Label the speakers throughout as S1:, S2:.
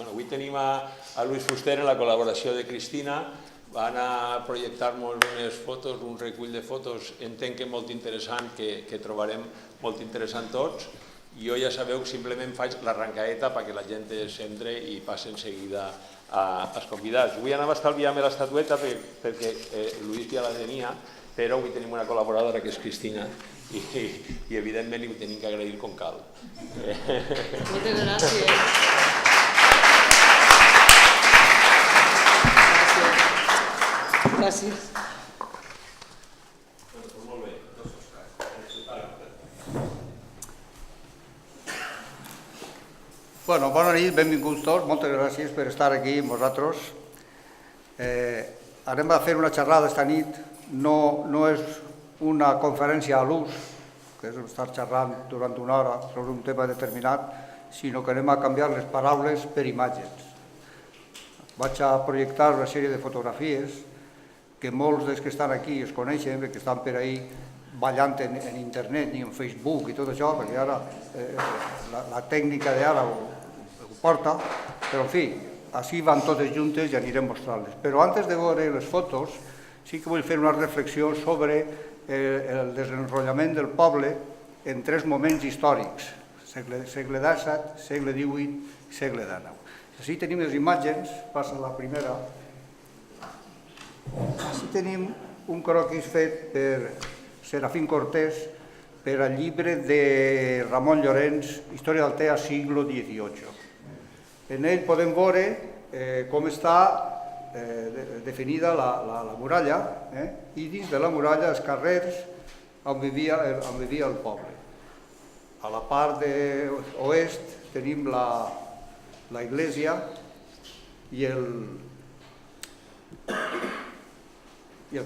S1: Avui tenim a Luis Fuster en la col·laboració de Cristina. Va anar a projectar-nos unes fotos, un recull de fotos, entenc que molt interessant, que trobarem molt interessant tots. Jo ja sabeu que simplement faig l'arrencaeta perquè la gent es centre i passa en seguida als convidats. Vull anar a estalviar-me l'estatueta perquè Luis ja la tenia, però avui tenim una col·laboradora que és Cristina i evidentment li ho tenim que agrair com cal.
S2: Moltes gràcies. Gràcies.
S1: Molt bé.
S3: Bona nit, benvinguts tots, moltes gràcies per estar aquí amb vosaltres. Anem a fer una xerrada esta nit, no és una conferència a l'ús, que és estar xerrant durant una hora sobre un tema determinat, sinó que anem a canviar les paraules per imatges. Vaig a projectar una sèrie de fotografies que molts dels que estan aquí es coneixen, que estan per ahí ballant en internet i en Facebook i tot això, perquè ara la tècnica d'ara ho porta, però en fi, així van totes juntes i anirem mostrant-les. Però antes de veure les fotos, sí que vull fer una reflexió sobre el desenvolupament del poble en tres moments històrics, segle XVII, segle XVIII i segle XIX. Així tenim les imatges, passa la primera. Així tenim un croquis fet per Serafín Cortés per al llibre de Ramon Llorens, Història d'Altea, segle XVIII. En ell podem veure com està definida la muralla i dins de la muralla els carrers on vivia el poble. A la part oest tenim la iglesia i el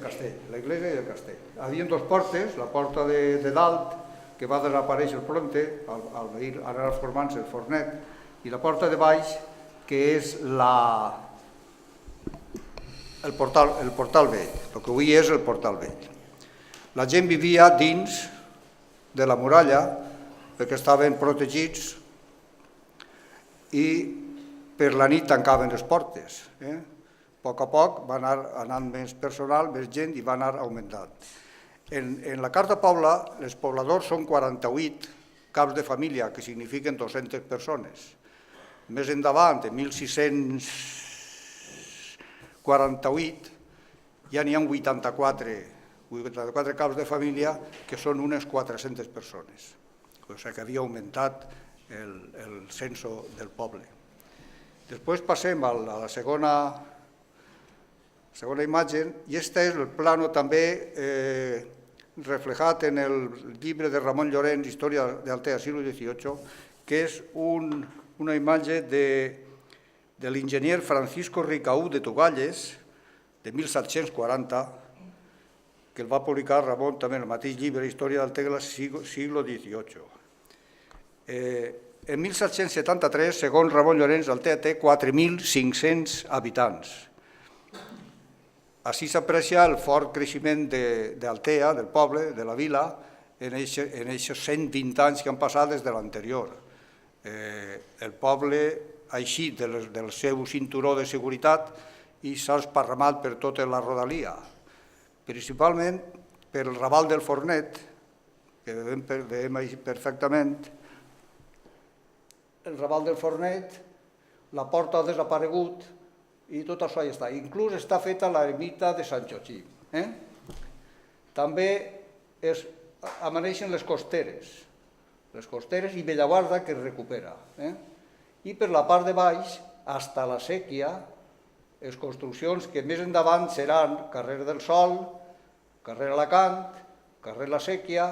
S3: castell, la iglesia i el castell. Hi havia dues portes, la porta de dalt, que va desaparèixer prompte, al anar formant-se el fornet, i la porta de baix, que és el portal vell, el que avui és el portal vell. La gent vivia dins de la muralla perquè estaven protegits i per la nit tancaven les portes. A poc a poc va anar anant més personal, més gent i va anar augmentant. En la Carta Pobla, els pobladors són 48 caps de família, que signifiquen 200 persones. Més endavant, en 1648, ja n'hi ha 84 caps de família, que són unes 400 persones. O sigui que havia augmentat el censo del poble. Després passem a la segona imatge, i aquest és el plano també reflejat en el llibre de Ramon Llorens, Història d'Altea, segle XVIII, que és una imatge de l'enginyer Francisco Ricaú de Tugalles, de 1740, que el va publicar Ramon també en el mateix llibre, Història d'Altea, segle XVIII. En 1773, segons Ramon Llorens, Altea té 4.500 habitants. Així s'aprecia el fort creixement d'Altea, del poble, de la vila, en aquests 120 anys que han passat des de l'anterior. El poble ha eixit del seu cinturó de seguretat i s'ha esparramat per tota la rodalia, principalment per el Raval del Fornet, que veiem perfectament. El Raval del Fornet, la porta ha desaparegut i tot això ja està. Inclús està feta l'ermita de Sant Joaquim. També amaneixen les costeres i Bellaguarda, que es recupera. I per la part de baix, fins a la Sèquia, les construccions que més endavant seran carrer del Sol, carrer Alacant, carrer La Sèquia,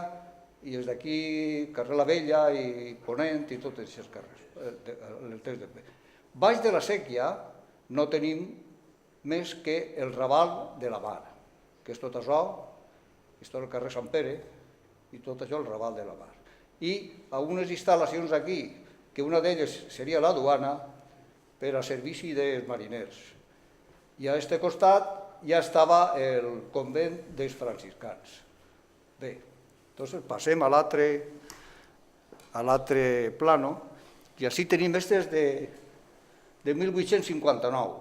S3: i des d'aquí carrer La Vella i Ponent i tots aquests carrers. Baix de la Sèquia no tenim més que el Raval de la Mar, que és tot això, és tot el carrer Sant Pere, i tot això el Raval de la Mar. I algunes instal·lacions aquí, que una d'elles seria la duana, per a servici dels mariners. I a aquest costat ja estava el convent dels franciscans. Bé, doncs passem a l'altre plano, i així tenim aquestes de 1859.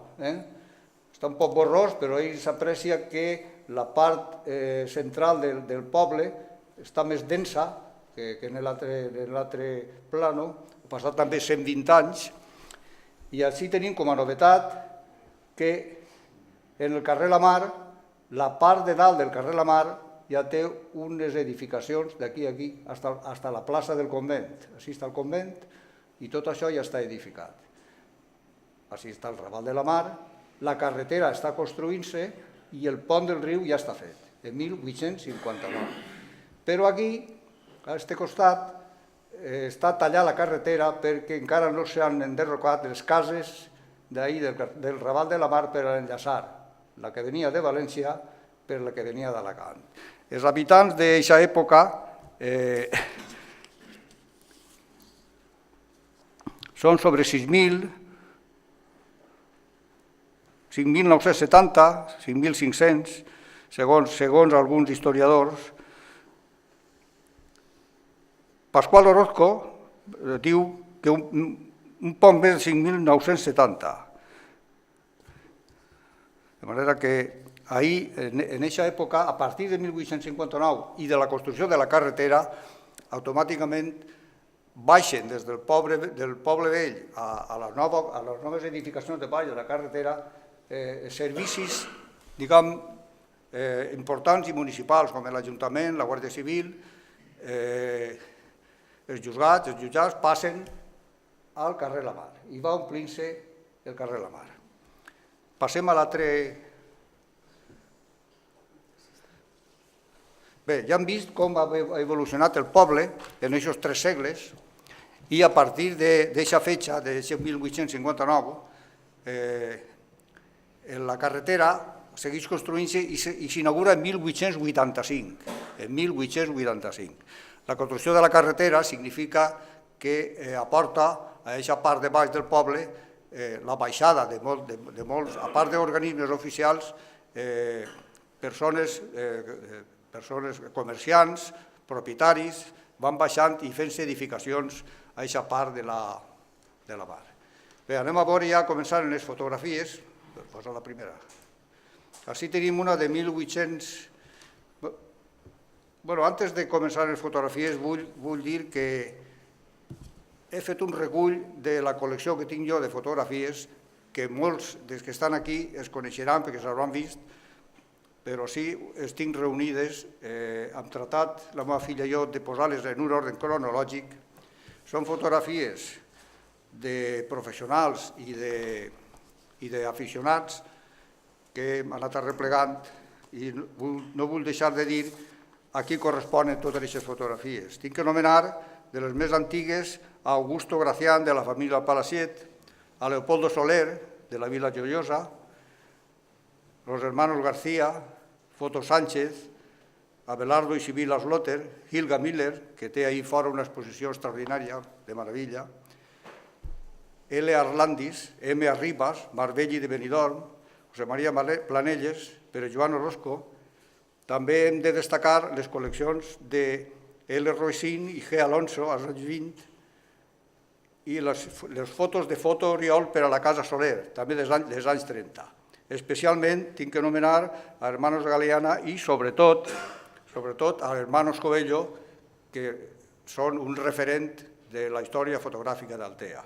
S3: Està un poc borrós, però ahí s'aprecia que la part central del poble està més densa que en l'altre plano, ha passat també 120 anys, i així tenim com a novetat que en el carrer La Mar, la part de dalt del carrer La Mar ja té unes edificacions d'aquí a aquí, fins a la plaça del convent. Així està el convent i tot això ja està edificat. Així està el Raval de la Mar, la carretera està construint-se i el pont del riu ja està fet, de 1859. Però aquí, a aquest costat, està tallada la carretera perquè encara no s'han enderrocat les cases d'ahir del Raval de la Mar per enllaçar la que venia de València per la que venia d'Alacant. Els habitants d'aquesta època són sobre 5.970, 5.500, segons alguns historiadors. Pasqual Orozco diu que un poc més de 5.970. De manera que ahir, en aquesta època, a partir de 1859 i de la construcció de la carretera, automàticament baixen des del poble vell a les noves edificacions de baix de la carretera servicis, diguem, importants i municipals, com l'Ajuntament, la Guàrdia Civil, els jutjats passen al carrer La Mar i va omplint-se el carrer La Mar. Passem a l'altre... Bé, ja hem vist com ha evolucionat el poble en aquests 3 segles i a partir d'aquesta fetge, de 1859, la carretera segueix construint-se i s'inaugura en 1885. En 1885. La construcció de la carretera significa que aporta a aquesta part de baix del poble la baixada de molts, a part d'organismes oficials, persones, comerciants, propietaris, van baixant i fent-se edificacions a aquesta part de la mar. Bé, anem a veure ja, començant en les fotografies. Posa la primera. Així tenim una de 1800... Bueno, antes de començar les fotografies vull dir que he fet un recull de la col·lecció que tinc jo de fotografies, que molts dels que estan aquí es coneixeran perquè s'hauran vist, però sí, es tinc reunides, hem tratat, la meva filla i jo, de posar-les en un ordre cronològic. Són fotografies de professionals i d'aficionats que hem anat arreplegant i no vull deixar de dir a qui corresponen totes aquestes fotografies. Tinc que anomenar de les més antigues a Augusto Gracián, de la família Palaciet, a Leopoldo Soler, de la Vila Joiosa, los hermanos García, Foto Sánchez, Abelardo i Sibila Slotter, Hilga Miller, que té ahí fora una exposició extraordinària, de meravella, L. Arlandis, M. Arribas, Marbelli de Benidorm, José María Planelles, Pere Joan Orozco. També hem de destacar les col·leccions de L. Roisin i G. Alonso, als anys 20, i les fotos de Foto Oriol per a la Casa Soler, també dels anys 30. Especialment tinc que anomenar a Hermanos Galeana i, sobretot, a Hermanos Coello, que són un referent de la història fotogràfica d'Altea.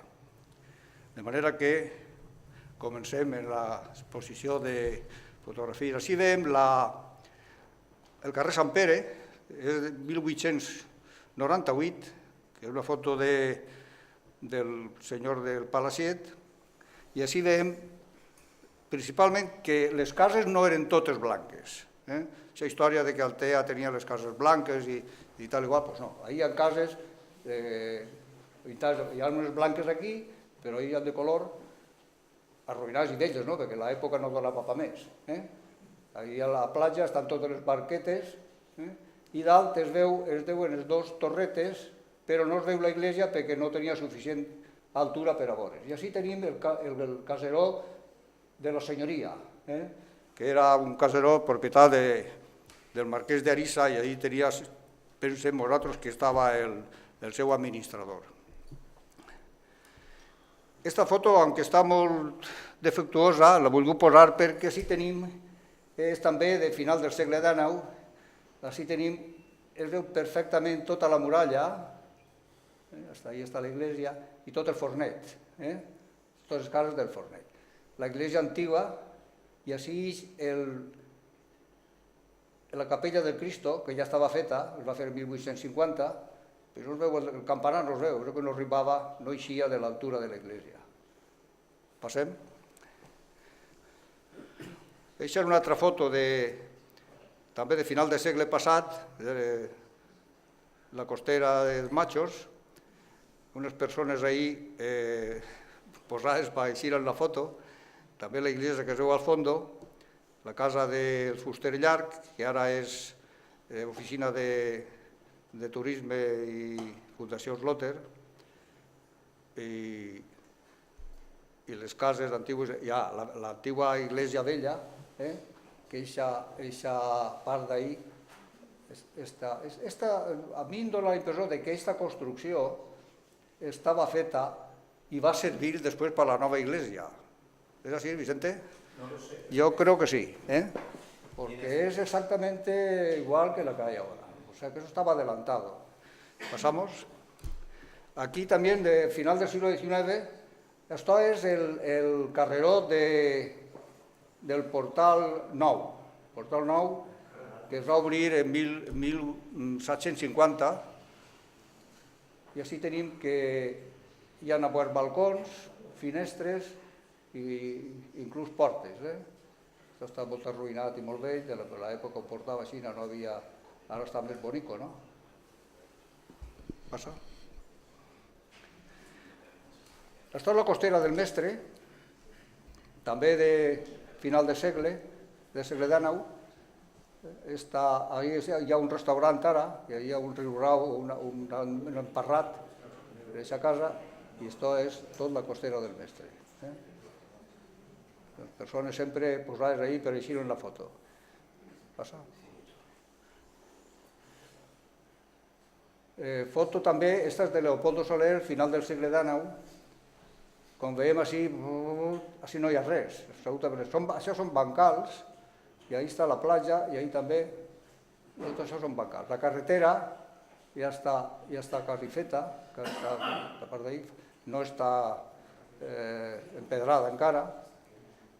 S3: De manera que comencem en l'exposició de fotografies. Així veiem el carrer Sant Pere, és de 1898, que és una foto del senyor del Palaciet, i així veiem principalment que les cases no eren totes blanques. Aquesta història que Altea tenia les cases blanques i tal i qual, doncs no. Ahir hi ha cases, hi ha unes blanques aquí, però hi ha de color arruïnades i velles, perquè l'època no donava pa més. Ahir a la platja estan totes les barquetes i dalt es veuen les 2 torretes, però no es veu la església perquè no tenia suficient altura per a veure's. I així tenim el caseró de la senyoria, que era un caseró propietat del marquès d'Arissa i allí tenia, pensem nosaltres, que estava el seu administrador. Aquesta foto, aunque està molt defectuosa, la he volgut posar perquè així tenim, és també de final del segle XIX, així tenim, es veu perfectament tota la muralla, hasta ahí està l'església, i tot el fornet, totes les cases del fornet. L'església antiga, i així la capella del Cristo, que ja estava feta, es va fer en 1850, però no es veu, el campanar no es veu, que no arribava, no eixia de l'altura de l'església. Passem. Aquesta és una altra foto també de final del segle passat, de la costera dels Machos, unes persones ahí posades per eixir en la foto, també la iglesia que es veu al fondo, la casa del fuster Llarg, que ara és oficina de turisme i Fundació Slotter, i les cases antigues, hi ha l'antigua Iglesia Vella, que aquesta part d'ahí, a mi em dóna la impressió que aquesta construcció estava feta i va servir després per la nova iglesia. ¿Es así, Vicente?
S4: No lo sé.
S3: Yo creo que sí, porque es exactamente igual que la que hay ahora. O sea que eso estaba adelantado. Pasamos. Aquí también, de final del siglo XIX, esto es el carreró del Portal Nou. Portal Nou, que es va obrir en 1750, i així tenim que hi ha balcons, finestres i inclús portes. Això està molt arruïnat i molt vell, de l'època on portava així, no havia... Ara està més bonico, no? Passa. Aquesta és la costera del Mestre, també de final de segle XIX. Ahí hi ha un restaurant ara, i hi ha un riurau, un emparrat d'aquesta casa, i això és tot la costera del Mestre. Les persones sempre posades ahí per eixir en la foto. Passa. Foto també, aquesta és de Leopoldo Soler, final del segle XIX. Com veiem així no hi ha res. Això són bancals, i ahí està la platja, i ahí també, tot això són bancals. La carretera ja està quasi feta, la part d'ahí no està empedrada encara,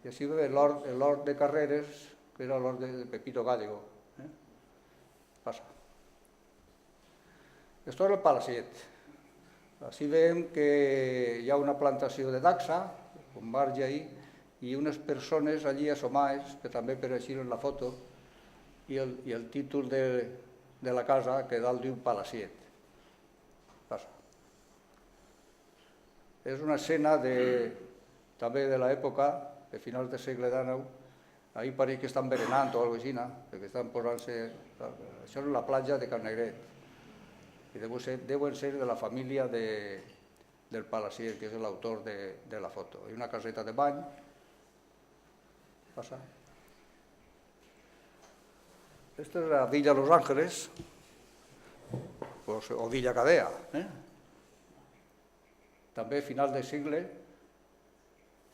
S3: i així ve l'hort de Carreres, que era l'hort de Pepito Gallego. Passa. Esto és el Palaciet. Així veiem que hi ha una plantació de dacsa, un marge ahí, i unes persones allí assomades, que també per eixir en la foto, i el títol de la casa, que dalt diu Palaciet. Passa. És una escena també de l'època, de finals del segle XIX, ahí pareix que estan berenant o alguna cosa així, perquè estan posant-se... Això és la platja de Carnegret, i deuen ser de la família del Palaciet, que és l'autor de la foto. Hi ha una caseta de bany. Passa. Esta és la Villa Los Ángeles, o Villa Cadea. També a final del segle,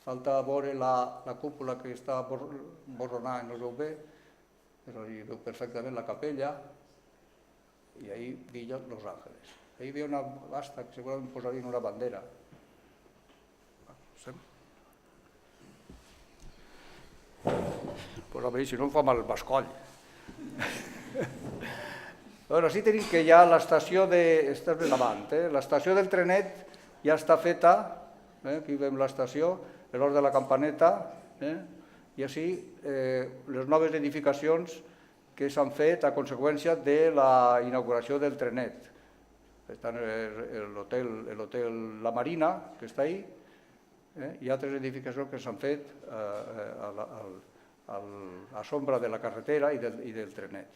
S3: falta veure la cúpula que està borronada i no es veu bé, però hi veu perfectament la capella, i ahí Villa Los Ángeles. Ahí hi havia una basta que segurament posarien una bandera. Pues a veure si no em fa mal el bascoll. Així tenim que ja l'estació l'estació del trenet ja està feta, aquí veiem l'estació, l'hort de la Campaneta, i així les noves edificacions que s'han fet a conseqüència de la inauguració del trenet. Estan l'hotel La Marina, que està ahí, i altres edificacions que s'han fet a l'ombra de la carretera i del trenet.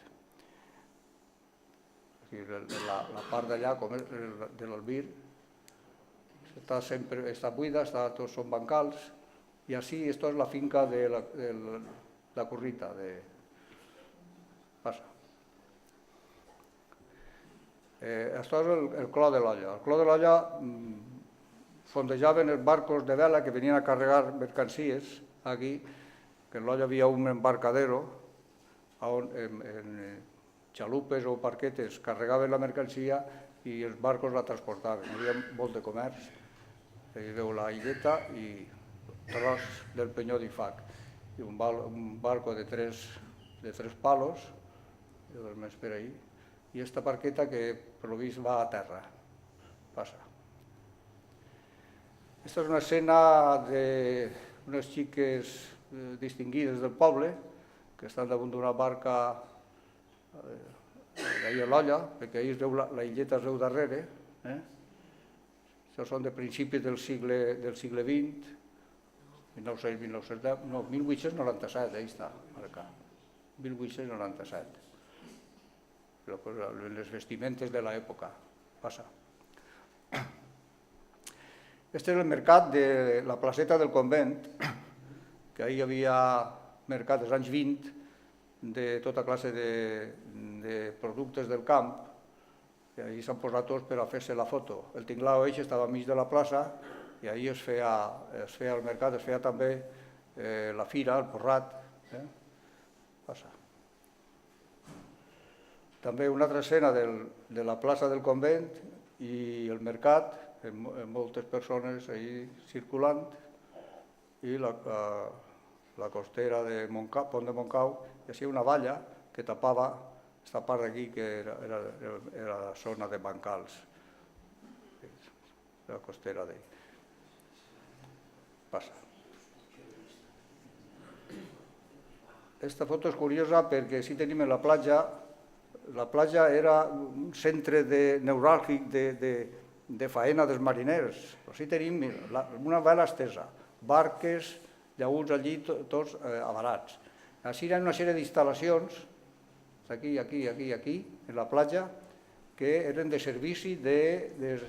S3: La part d'allà, com és de l'Albir, està buida, tots són bancals, i així, aquesta és la finca de la Currita. Passa. Això és el Clos de l'Olla. El Clos de l'Olla fondejaven els barcos de vela que venien a carregar mercancies aquí, que en l'olla havia un embarcadero on en xalupes o barquetes carregaven la mercancia i els barcos la transportaven. Hi havia molt de comerç. Aquí veu la illeta i tros del penyó d'Ifac. I un barco de tres palos, més per ahí, i esta barqueta que per lo vist va a terra. Passa. Esta és una escena d'unes xiques distingides del poble que estan damunt d'una barca d'ahir a l'olla, perquè ahir la illeta es veu darrere. Això són de principis del segle XX, 1897, ahí està, marcat, 1897. Les vestimentes de l'època. Passa. Este és el mercat de la placeta del convent, que ahir hi havia mercat dels anys 20 de tota classe de productes del camp, i ahir s'han posat tots per a fer-se la foto. El tinglao eix estava enmig de la plaça i ahir es feia el mercat, es feia també la fira, el porrat. Passa. També una altra escena de la plaça del convent i el mercat, amb moltes persones ahí circulant, i la costera de Pont de Montcau, i així una valla que tapava aquesta part d'aquí, que era la zona de bancals, la costera d'ahí. Passa. Aquesta foto és curiosa perquè si tenim la platja era un centre neuràlgic de faena dels mariners. Així tenim una vela estesa, barques, llaguts allí, tots avarats. Així hi ha una sèrie d'instal·lacions, aquí, en la platja, que eren de servici dels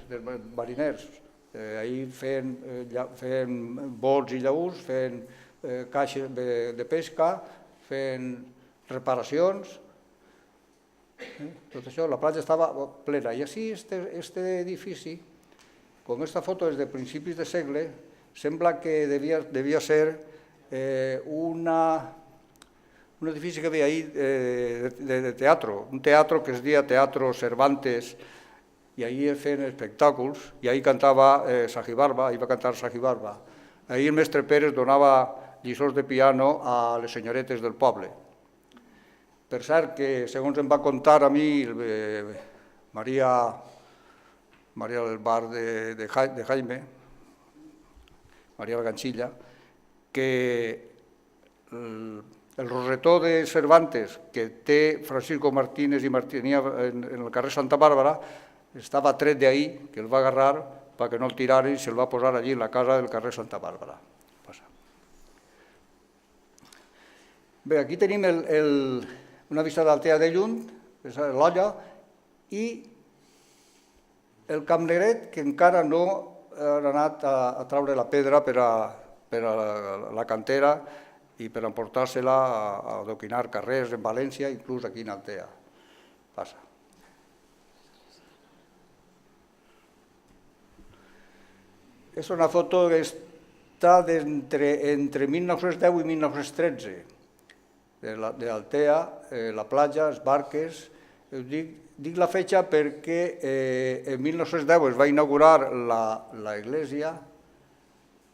S3: mariners. Ahir feien bots i llaguts, feien caixes de pesca, feien reparacions. Tot això, la platja estava plena. I així, aquest edifici, com aquesta foto és de principis de segle, sembla que devia ser un edifici que havia ahí de teatre, un teatre que es deia Teatro Cervantes, i ahir feien espectacles, i ahir cantava Sajibarba, ahir va cantar Sajibarba. Ahir el mestre Pérez donava lliçons de piano a les senyoretes del poble. Per cert que, segons em va contar a mi Maria del bar de Jaime, Maria la Ganxilla, que el rosetó de Cervantes que té Francisco Martínez i Martínez en el carrer Santa Bàrbara estava tret d'ahir, que el va agarrar perquè no el tiraren i se'l va posar allí en la casa del carrer Santa Bàrbara. Bé, aquí tenim una vista d'Altea de Llull, l'olla, i el Camp Negret, que encara no han anat a traure la pedra per a la cantera i per emportar-se-la a adoquinar carrers en València, inclús aquí en Altea. Passa. És una foto que està entre 1910 i 1913, d'Altea, la platja, els barques. Dic la fetge perquè en 1910 es va inaugurar l'església,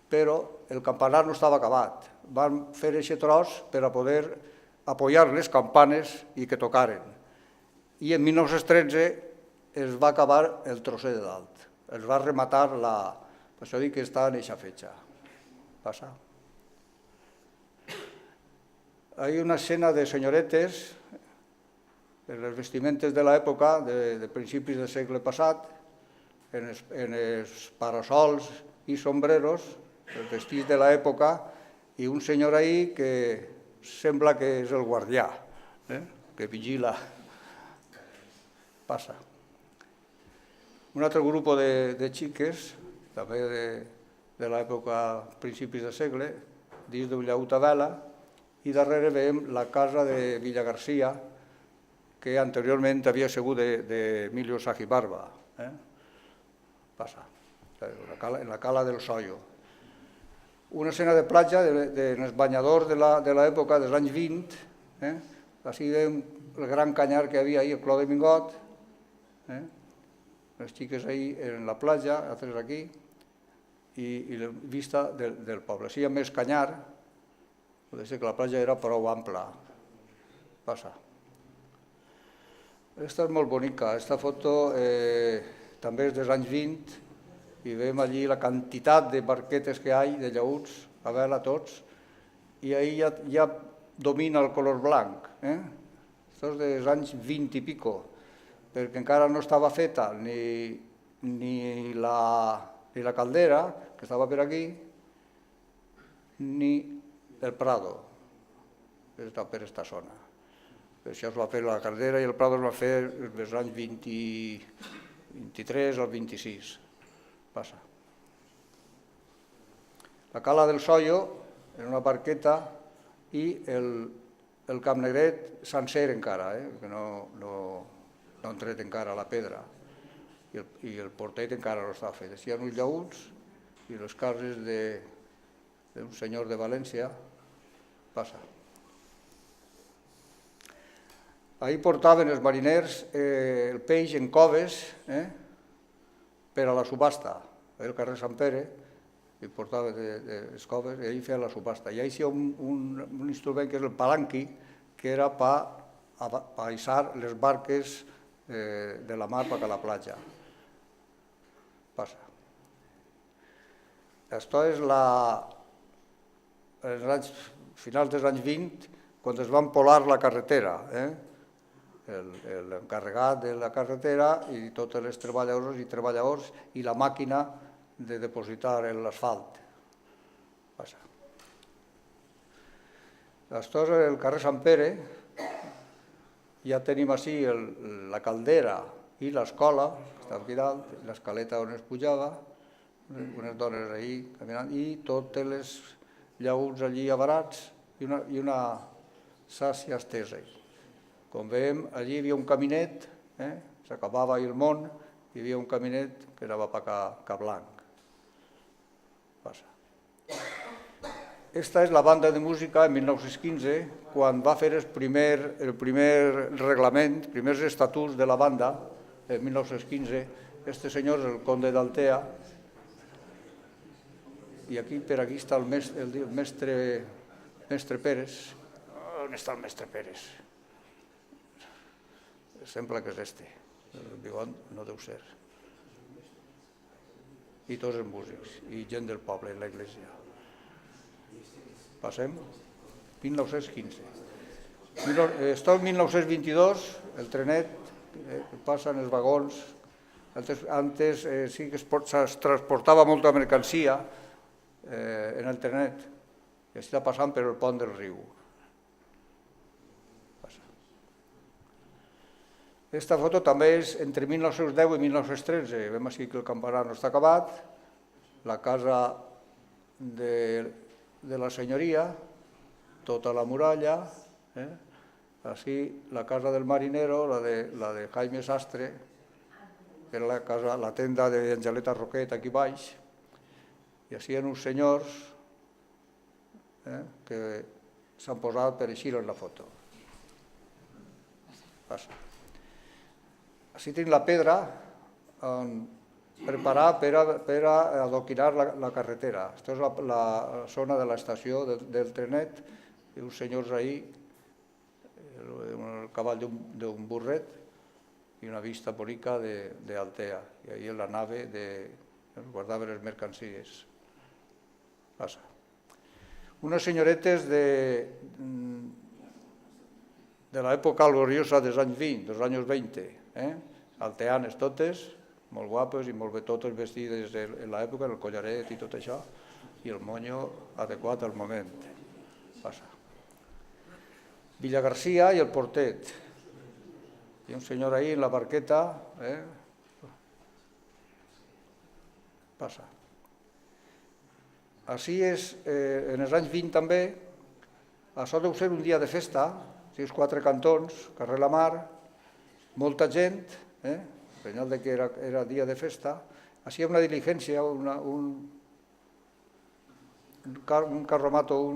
S3: però el campanar no estava acabat. Van fer aquest tros per a poder apoyar les campanes i que tocaren. I en 1913 es va acabar el trosset de dalt. Es va rematar per això dic que està en aquesta fetge. Passa. Hi ha una escena de senyoretes, en les vestimentes de l'època, de principis del segle passat, en els parasols i sombreros, els vestits de l'època, i un senyor ahí que sembla que és el guardià, que vigila. Passa. Un altre grup de xiques, també de l'època, principis del segle, dins d'un llaüt a vela, i darrere veiem la casa de Villagarcía, que anteriorment havia sigut d'Emilio Sajibarba. Passa. en la cala del Soio. Una escena de platja dels banyadors de l'època dels anys 20, així veiem el gran canyar que hi havia ahir, el Clos de Mingot, les xiques ahir en la platja, altres aquí, i la vista del poble. Si hi ha més canyar, pot ser que la platja era prou ampla. Passa. Aquesta és molt bonica, aquesta foto també és dels anys 20 i veiem allí la quantitat de barquetes que hi ha, de llaüts, a vela tots, i ahí ja domina el color blanc. Això és dels anys 20 i pico, perquè encara no estava feta ni la caldera, que estava per aquí, ni el Prado, que està per aquesta zona. Això es va fer la caldera i el Prado es va fer dels anys 23 al 26. Passa. La cala del Soio, en una barqueta, i el Camp Negret sencer encara, que no han tret encara la pedra, i el portet encara no està fet. Hi ha uns llaüts i les cases d'un senyor de València. Passa. Ahir portaven els mariners el peix en coves per a la subhasta. El carrer Sant Pere i portava les coves i ahir feien la subhasta. I ahir hi ha un instrument que és el palanqui, que era per abaixar les barques de la mar cap a la platja. Passa. Això és finals dels anys 20, quan es va empolar la carretera. L'encarregat de la carretera i totes les treballadores i treballadors i la màquina de depositar l'asfalt. Passa. Això és el carrer Sant Pere. Ja tenim així la caldera i l'escola, que està aquí dalt, l'escaleta on es pujava, unes dones ahí caminant, i totes les llaüts allí avarats i una sàcia estesa. Com veiem, allí hi havia un caminet, s'acabava ahir el món, hi havia un caminet que anava cap blanc. Passa. Esta és la banda de música en 1915, quan va fer el primer reglament, els primers estatuts de la banda, en 1915. Este senyor és el conde d'Altea, i per aquí està el mestre Pérez. On està el mestre Pérez? Sembla que és este. El bigot no deu ser. I tots els músics, i gent del poble, i l'església. Passem. 1915. Esto és 1922, el trenet que passa en els vagons. Antes sí que es transportava molta mercancia en el trenet, que està passant per el pont del riu. Aquesta foto també és entre 1910 i 1913. Vem així que el campanar no està acabat, la casa de la senyoria, tota la muralla, així la casa del marinero, la de Jaime Sastre, que era la tenda d'Angeleta Roquet aquí baix, i així hi ha uns senyors que s'han posat per eixir en la foto. Passa. Així tenim la pedra preparada per adoquinar la carretera. Aquesta és la zona de l'estació del trenet, i uns senyors ahí, el cavall d'un burret i una vista bonica d'Altea. I ahí la nave guardava les mercancies. Passa. Unes senyoretes de l'època gloriosa dels anys 20, dels anys 20, alteanes totes, molt guapes i molt bé totes vestides en l'època, el collaret i tot això, i el monyo adequat al moment. Passa. Villagarcía i el portet. Hi ha un senyor ahí en la barqueta. Passa. Així és, en els anys 20 també, això deu ser un dia de festa, els 4 cantons, carrer La Mar, molta gent, senyal que era dia de festa, hacía una diligencia, un carromato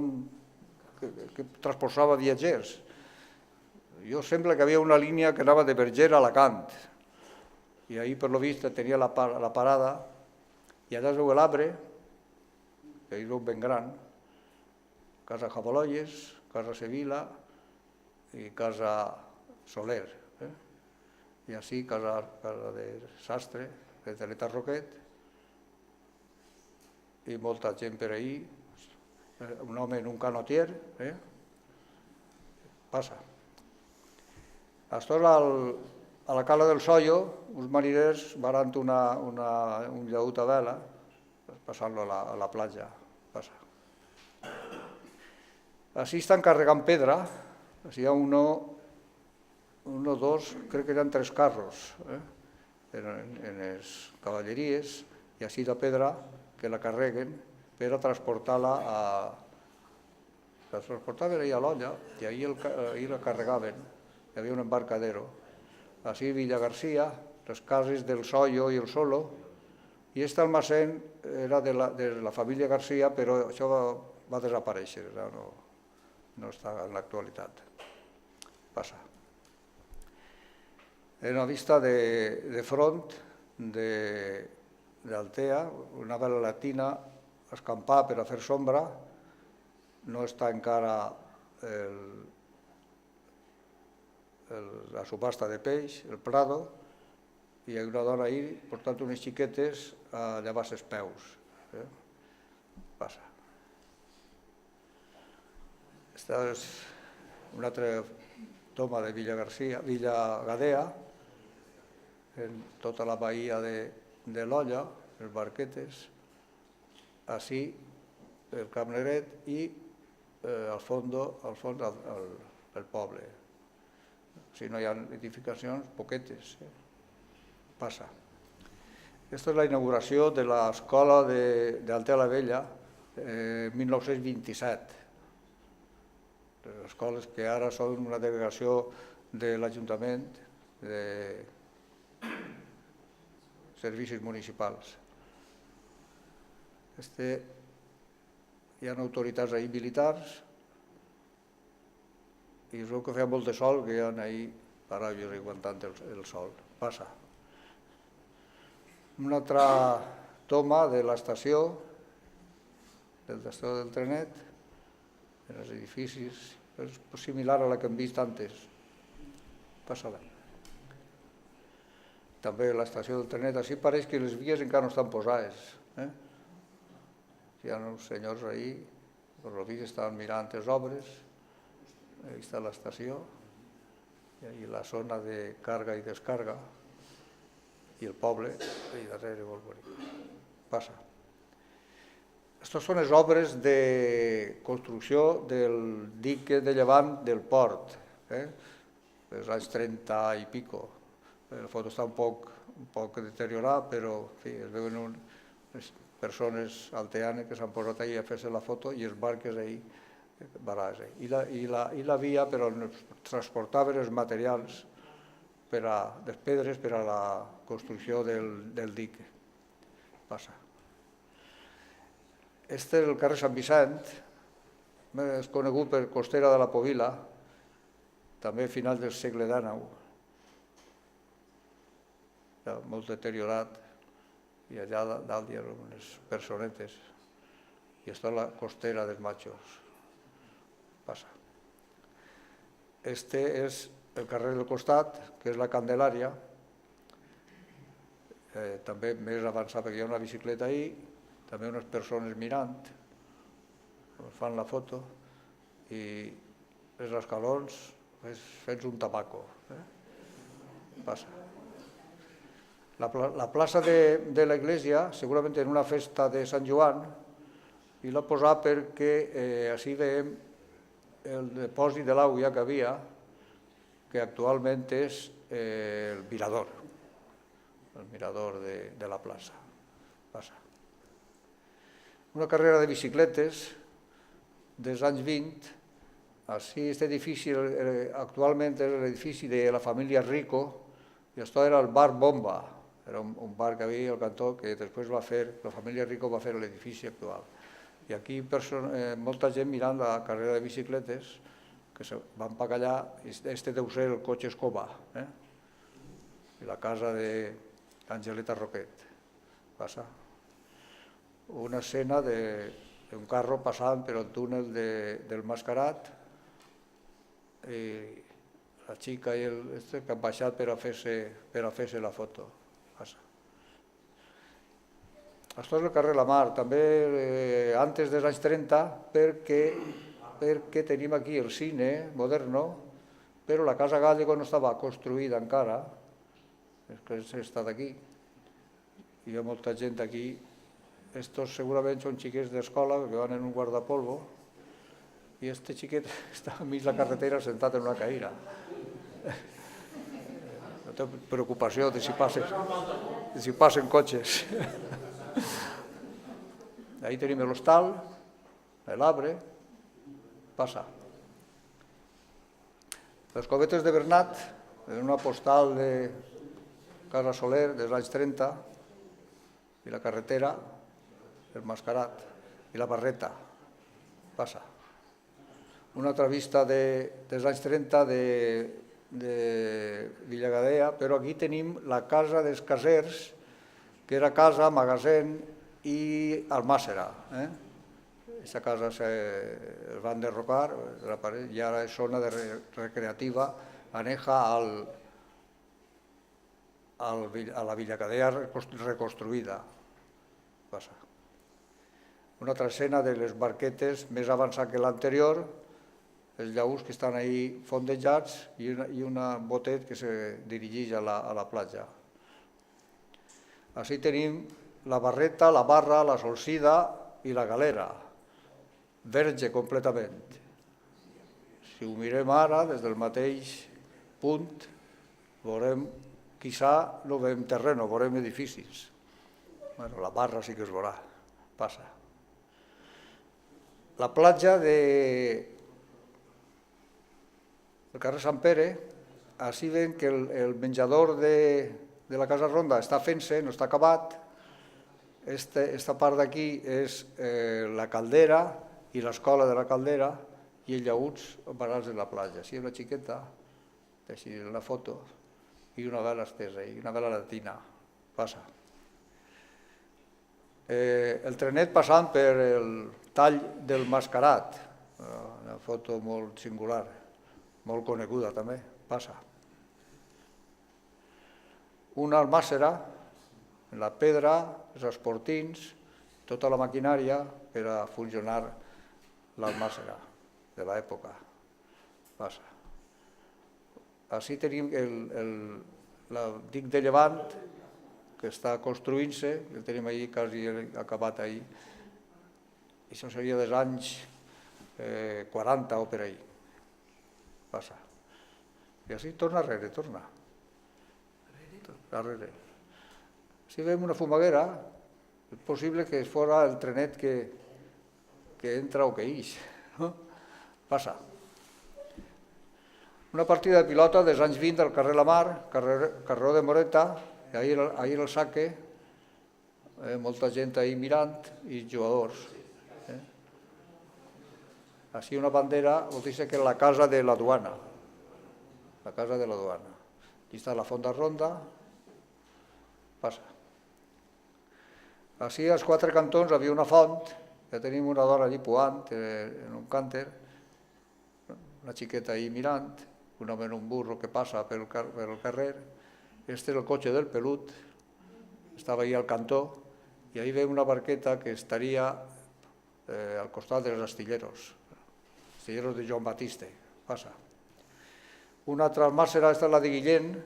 S3: que transportava viatgers. Jo sembla que havia una línia que anava de Berger a Alacant, i ahir, per lo vist, tenia la parada, i allà es veu l'arbre, que ahir es veu ben gran, Casa Javaloyes, Casa Sevilla i Casa Soler. I així, casa de Sastre, de Teleta Roquet, i molta gent per ahir, un home en un canotier, passa. Aleshores, a la cala del Sollo, uns mariners varant un llaüt a vela, passant-lo a la platja, passa. Així estan carregant pedra, així hi ha dos, crec que eren 3 carros en les cavalleries, i així la pedra que la carreguen per a transportar-la la transportaven ahir a l'olla i ahir la carregaven, hi havia un embarcadero. Així Villa García, les cases del Sollo i el Solo, i aquest almacén era de la família García, però això va desaparèixer, no està en l'actualitat. Passa. En una vista de front d'Altea, una vela latina, escampar per a fer sombra, no està encara la subhasta de peix, el Prado, i hi ha una dona ahir portant unes xiquetes a llevar els peus. Passa. Aquesta és una altra toma de Villa Gadea, en tota la bahia de l'Olla, els barquetes, així el Camp Negret i al fons el poble. Si no hi ha edificacions, poquetes. Passa. Aquesta és la inauguració de l'escola d'Altea la Vella en 1927. Les escoles que ara són una delegació de l'Ajuntament de Servicis Municipals. Hi ha autoritats ahir militars i es veu que feia molt de sol, que hi ha ahir parables aguantant el sol. Passa. Una altra toma de l'estació del trenet, en els edificis, és similar a la que hem vist antes. Passa-la. També l'estació del trenet, així pareix que les vies encara no estan posades. Hi ha uns senyors ahir, per lo vist estaven mirant les obres, ahí està l'estació, i ahí la zona de càrrega i descàrrega, i el poble, i darrere molt bonic. Passa. Aquestes són les obres de construcció del dique de llevant del port, dels anys 30 i pico. La foto està un poc deteriorada, però es veuen les persones alteanes que s'han posat ahir a fer-se la foto i els barques ahir varats. I la via, però transportaven els materials, les pedres per a la construcció del dique. Passa. Este és el carrer Sant Vicent, és conegut per Costera de la Povila, també a final del segle XIX. Molt deteriorat, i allà dalt hi ha unes personetes, i està la costera dels Machos. Passa. Este és el carrer del costat, que és la Candelària, també més avançat, perquè hi ha una bicicleta ahí, també unes persones mirant, fan la foto, i els escalons fent un tabaco. Passa. La plaça de l'església, segurament en una festa de Sant Joan, i l'ha posat perquè així veiem el depòsit de l'aigua que havia, que actualment és el mirador de la plaça. Passa. Una carrera de bicicletes dels anys 20, així aquest edifici actualment és l'edifici de la família Rico, i això era el bar Bomba, Era un bar que havia al cantó que després va fer, la família Rico va fer l'edifici actual. I aquí molta gent mirant la carrera de bicicletes que van pa allà, este deu ser el cotxe Escoba, i la casa d'Angeleta Roquet. Passa. Una escena d'un carro passant per el túnel del Mascarat i la xica i que han baixat per a fer-se la foto. Passa. Això és el carrer La Mar, també antes dels anys 30, perquè tenim aquí el cine moderno, però la Casa Gallego no estava construïda encara, és que s'ha estat aquí. Hi ha molta gent aquí, estos segurament són xiquets d'escola que van en un guardapolvo, i este xiquet està a mig la carretera sentat en una caïra. No té preocupació de si passen cotxes. Ahí tenim l'hostal, l'arbre, passa. Les covetes de Bernat, en una postal de Casa Soler dels anys 30, i la carretera, el Mascarat, i la Barreta, passa. Una altra vista dels anys 30 de Villagadea, però aquí tenim la casa dels Casers, que era casa, magatzem i almàssera. Aquesta casa es van derrocar i ara és zona recreativa aneja a la Villagadea reconstruïda. Una altra escena de les barquetes més avançat que l'anterior, els llaüts que estan ahí fondejats i un botet que se dirigeix a la platja. Així tenim la Barreta, la Barra, la Solsida i la Galera, verge completament. Si ho mirem ara, des del mateix punt, veurem, quizà no veiem terreno, veurem edificis. La Barra sí que es veurà, passa. La platja del carrer Sant Pere, així veiem que el menjador de la Casa Ronda està fent-se, no està acabat. Aquesta part d'aquí és la caldera i l'escola de la caldera i els llaüts parats de la platja. Així és la xiqueta, així és la foto, i una vela estesa, i una vela latina. Passa. El trenet passant per el tall del Mascarat, una foto molt singular, molt coneguda també, passa. Una almàssera, la pedra, els esportins, tota la maquinària per a funcionar l'almàssera de l'època. Passa. Així tenim el dic de Llevant, que està construint-se, el tenim ahir quasi acabat ahir. Això seria dels anys 40 o per ahir. Passa. I així torna darrere, torna. Darrere. Si veiem una fumaguera, és possible que fora el trenet que entra o que ix. Passa. Una partida de pilota dels anys 20 al carrer La Mar, carreró de Moreta, i ahir el saque, molta gent ahir mirant i jugadors. Així una bandera vol dir que és la casa de la duana. La casa de la duana. Aquí està la Fonda Ronda. Passa. Així als quatre cantons havia una font, ja tenim una dona allí puant en un cànter, una xiqueta ahí mirant, un home en un burro que passa pel carrer. Este és el cotxe del Pelut, estava ahí al cantó, i ahí veiem una barqueta que estaria al costat dels astilleros de Joan Batiste. Passa. Una altra almàssera és la de Guillén,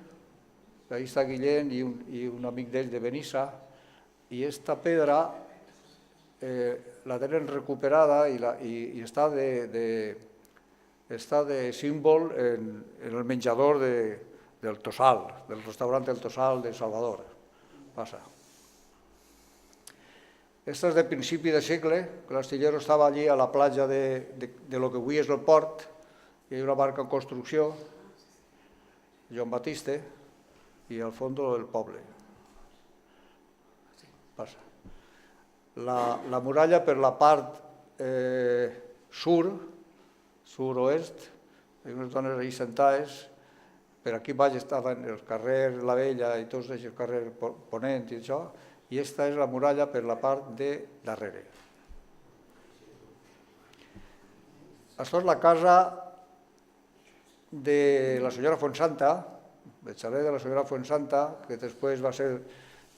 S3: ahí està Guillén i un amic d'ell de Benissa, i aquesta pedra la tenen recuperada i està de símbol en el menjador del Tossal, del restaurant del Tossal de Salvador. Passa. Aquesta és de principi de segle, que l'astillero estava allí a la platja de lo que avui és el port, hi ha una barca en construcció, Joan Batiste, i al fons el poble. Passa. La muralla per la part sur-oest, hi ha unes dones allà sentades, per aquí baix estaven el carrer La Vella i tots els carrers Ponent i això, i aquesta és la muralla per la part de darrere. Això és la casa de la senyora Fonsanta, el xalet de la senyora Fonsanta, que després va ser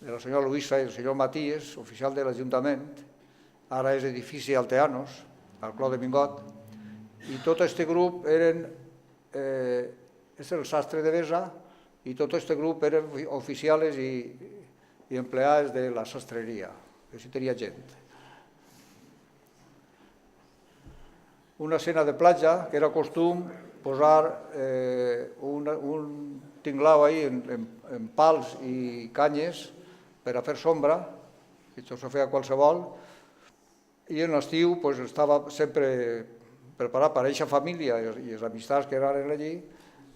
S3: de la senyora Luisa i el senyor Matías, oficial de l'Ajuntament, ara és edifici Alteanos, al Clos de Mingot, i tot aquest grup eren, és el sastre de Besa, i tot aquest grup eren oficials i empleats de la sastreria, que sí tenia gent. Una escena de platja, que era costum posar un tinglau ahí en pals i canyes per a fer sombra, que això se feia qualsevol, i en l'estiu estava sempre preparat per a aquesta família i les amistats que eren allí.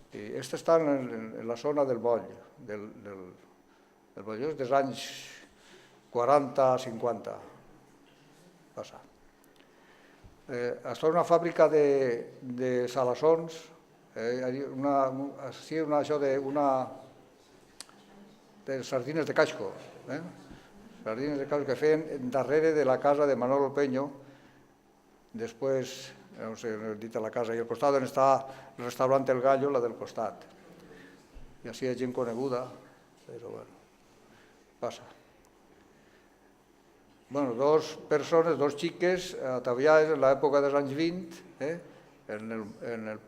S3: Aquest està en la zona del Boll, el Boll és dels anys 40-50. Passa. Això és una fàbrica de salassons, de sardines de casco, sardines de casco que feien darrere de la casa de Manolo Peño. Després, no sé, no he dit a la casa, i al costat on està el restaurant El Gallo, la del costat. I així hi ha gent coneguda, però bueno, passa. Bueno, dos persones, dos xiques ataviades en l'època dels anys 20, en el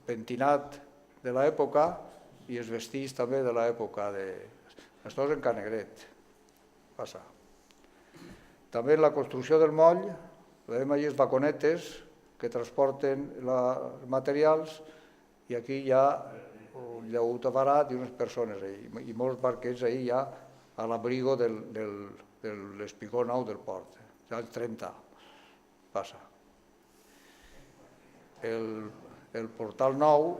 S3: pentinat de l'època i els vestits també de l'època de... Això és en Canegret. Passa. També en la construcció del moll, veiem allà les vaconetes que transporten els materials i aquí hi ha un llaüt avarat i unes persones i molts barquets ahí ja a l'abrigo de l'espigó nou del port, ja als 30. Passa. El portal nou,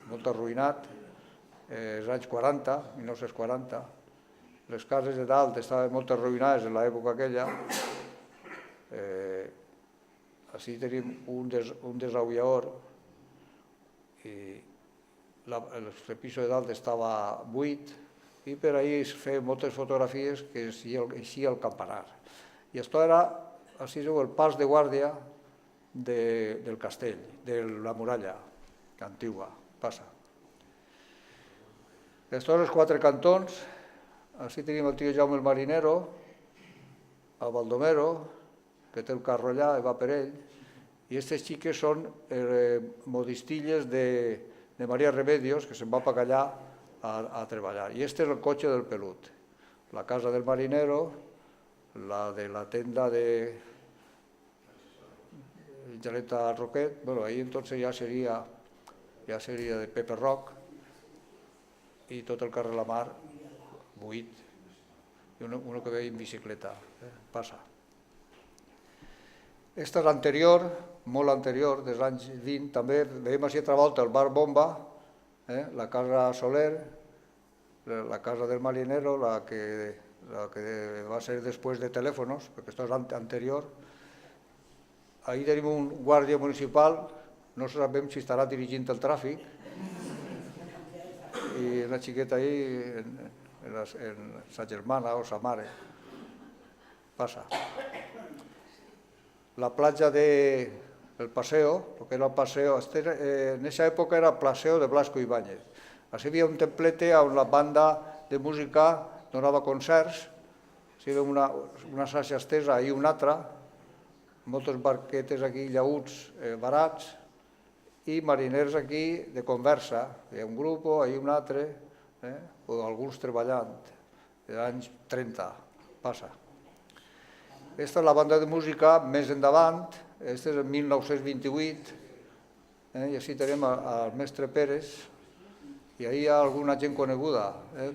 S3: molt arruïnat, als anys 40, 1940, les cases de dalt estaven molt arruïnades en l'època aquella. Així tenim un desaullador i el pis de dalt estava buit i per ahí es feien moltes fotografies que eixia el campanar. I això era el pas de guàrdia del castell, de la muralla antiga. Passa. Estos són els 4 cantons. Així tenim el tio Jaume el Marinero, el Baldomero, que té el carro allà i va per ell, i aquestes xiques són modistilles de Maria Remedios, que se'n va per allà a treballar. I este és el cotxe del Pelut, la casa del Marinero, la de la tenda de Geleta Roquet, bueno, ahí entonces ja seria de Pepe Roc, i tot el carrer La Mar buit, i uno que veia en bicicleta. Passa. Aquesta és anterior, molt anterior, dels anys 20, també veiem així altra volta el bar Bomba, la casa Soler, la casa del Marinero, la que va ser després de Telèfonos, perquè això és anterior. Ahí tenim un guàrdia municipal, no sabem si estarà dirigint el tràfic, i una xiqueta ahí en sa germana o sa mare. Passa. La platja del Paseo, el que era el Paseo, en aquesta època era el Paseo de Blasco Ibáñez. Així hi havia un templete on la banda de música donava concerts, hi havia una xarxa estesa i una altra, moltes barquetes aquí, llaüts barats, i mariners aquí de conversa. Hi ha un grup, hi ha un altre, o alguns treballant, de l'any 30. Passa. Aquesta és la banda de música més endavant, aquesta és el 1928, i així tenim el mestre Pérez, i ahí hi ha alguna gent coneguda,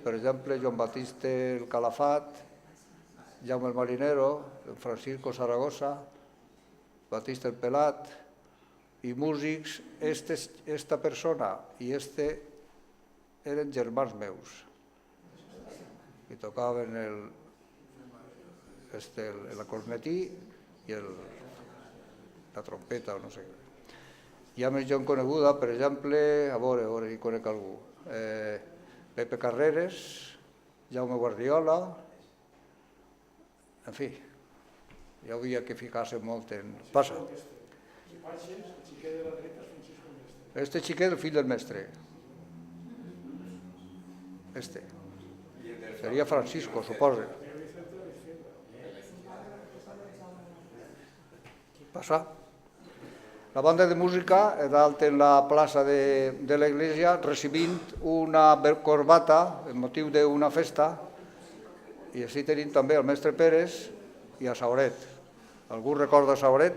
S3: per exemple, Joan Batiste el Calafat, Jaume el Marinero, Francisco Zaragoza, Batiste el Pelat, i músics, esta persona i este eren germans meus. i tocaven la cornetí i la trompeta, o no sé. Hi ha més gent coneguda, per exemple, a veure, hi conec algú. Pepe Carreras, Jaume Guardiola, en fi, hi havia que ficar-se molt en... Passa. Este xiquet, el fill del mestre. Este. Seria Francisco, suposo. Passa. La banda de música è dalt en la plaça de l'església recibint una corbata en motiu d'una festa i així tenim també el mestre Pérez i a Sauret. Algú recorda Sauret?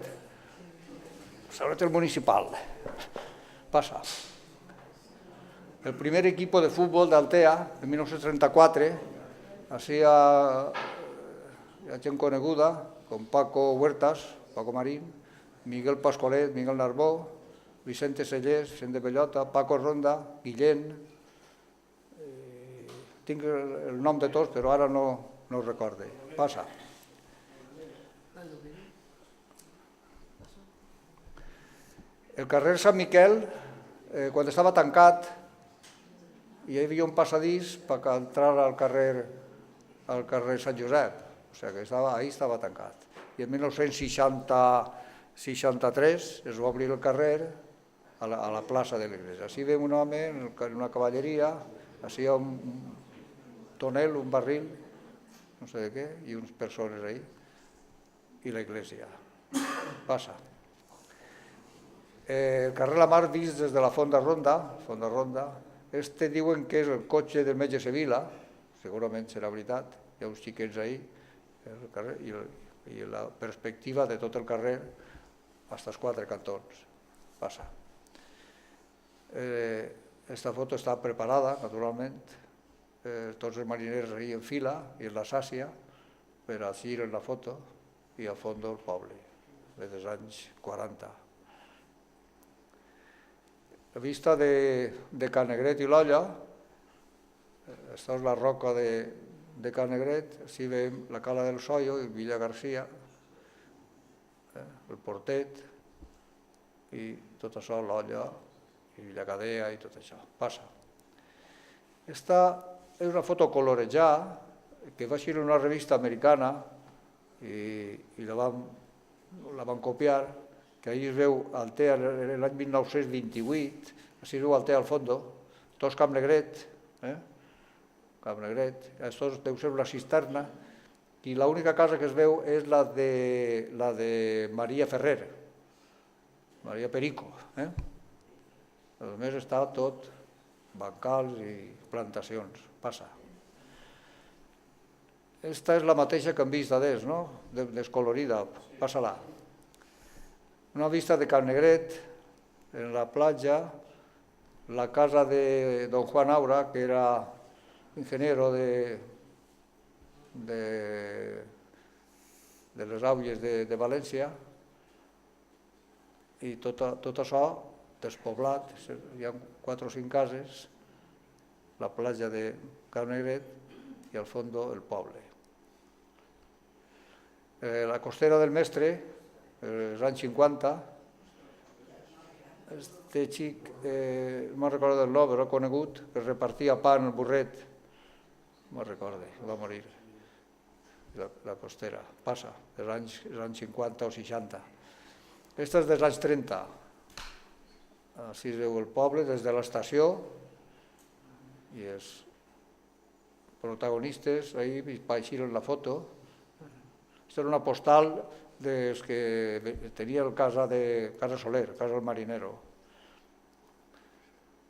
S3: Sauret el municipal. Passa. El primer equipo de fútbol d'Altea, en 1934, hacía gent coneguda, com Paco Huertas, Paco Marín, Miguel Pascolet, Miguel Narbó, Vicente Sellers, Vicente Bellota, Paco Ronda, Guillén. Tinc el nom de tots, però ara no ho recorde. Passa. El carrer Sant Miquel, quan estava tancat, hi havia un passadís per entrar al carrer Sant Josep, o sigui que ahí estava tancat. I en 1963 es va obrir el carrer a la plaça de l'església. Així veiem un home en una cavalleria, així hi ha un tonel, un barril, no sé de què, i unes persones ahí, i l'església. Passa. El carrer La Mar vist des de la Font de Ronda, este diuen que és el cotxe del metge Sevilla, segurament serà veritat, hi ha uns xiquets ahí, i la perspectiva de tot el carrer fins als quatre cantons. Passa. Aquesta foto està preparada, naturalment, tots els mariners ahí en fila i en la sàcia per a eixir en la foto i al fons del poble, dels anys 40. La vista de Can Negret i l'Olla, aquesta és la roca de Can Negret, així veiem la Cala del Sollo, el Villa Garcia, el Portet, i tot això, l'Olla, i Villa Gadea i tot això. Passa. Aquesta és una foto colorejada que va ser una revista americana i la van copiar, que ahí es veu Altea l'any 1928, així es veu Altea al fons, tots Camp Negret, això deu ser una cisterna, i l'única casa que es veu és la de Maria Ferrer, Maria Perico. A més està tot bancals i plantacions. Passa. Esta és la mateixa que hem vist d'adés, no? Descolorida. Passa-la. Una vista de Can Negret, en la platja, la casa de don Juan Aura, que era ingeniero de les Aules de València, i tot això despoblat, hi ha 4 o 5 cases, la platja de Can Negret i al fons el poble. La costera del Mestre, els anys 50, este xic, no me'n recordo del nom, però conegut, que repartia pa en el burret, me'n recordo, va morir, la costera, passa, dels anys 50 o 60. Aquesta és dels anys 30, així es veu el poble des de l'estació, i els protagonistes, ahir apareixen la foto. Aquesta era una postal dels que tenia el Casa Soler, Casa del Marinero.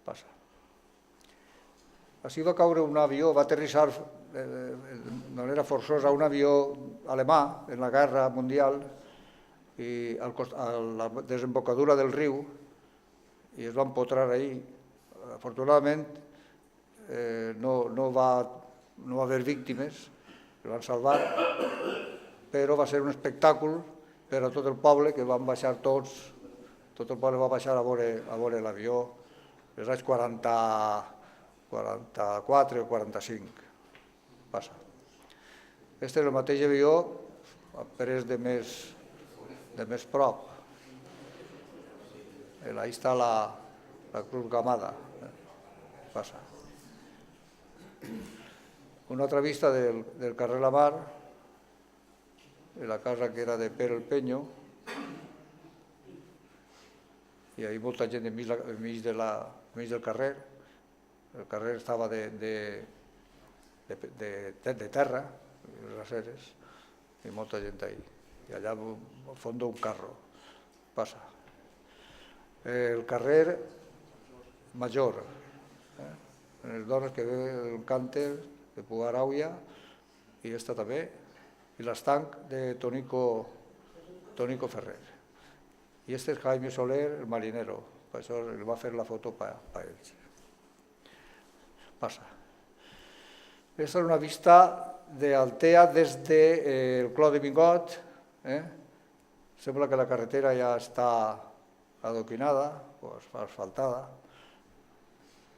S3: Passa. Així va caure un avió, va aterrissar de manera forçosa un avió alemà en la Guerra Mundial a la desembocadura del riu i es va empotrar ahí. Afortunadament no va haver víctimes, es van salvar, però va ser un espectacle per a tot el poble, que van baixar tots, tot el poble va baixar a veure l'avió als anys 44 o 45. Passa. Este és el mateix avió, però és de més prop. Ahí està la Cruz Gamada. Passa. Una altra vista del carrer La Mar, la casa que era de Pere el Peño, i hi ha molta gent enmig del carrer. El carrer estava de terra, les aceres, i molta gent ahí. I allà al fons un carro. Passa. El carrer Major, les dones que ve el cànter de Pugar Auia, i esta també, i l'estanc de Tonico Ferrer. I este és Jaime Soler, el marinero, per això el va fer la foto per ells. Passa. Aquesta és una vista d'Altea des del Clos de Mingot. Sembla que la carretera ja està adoquinada o asfaltada,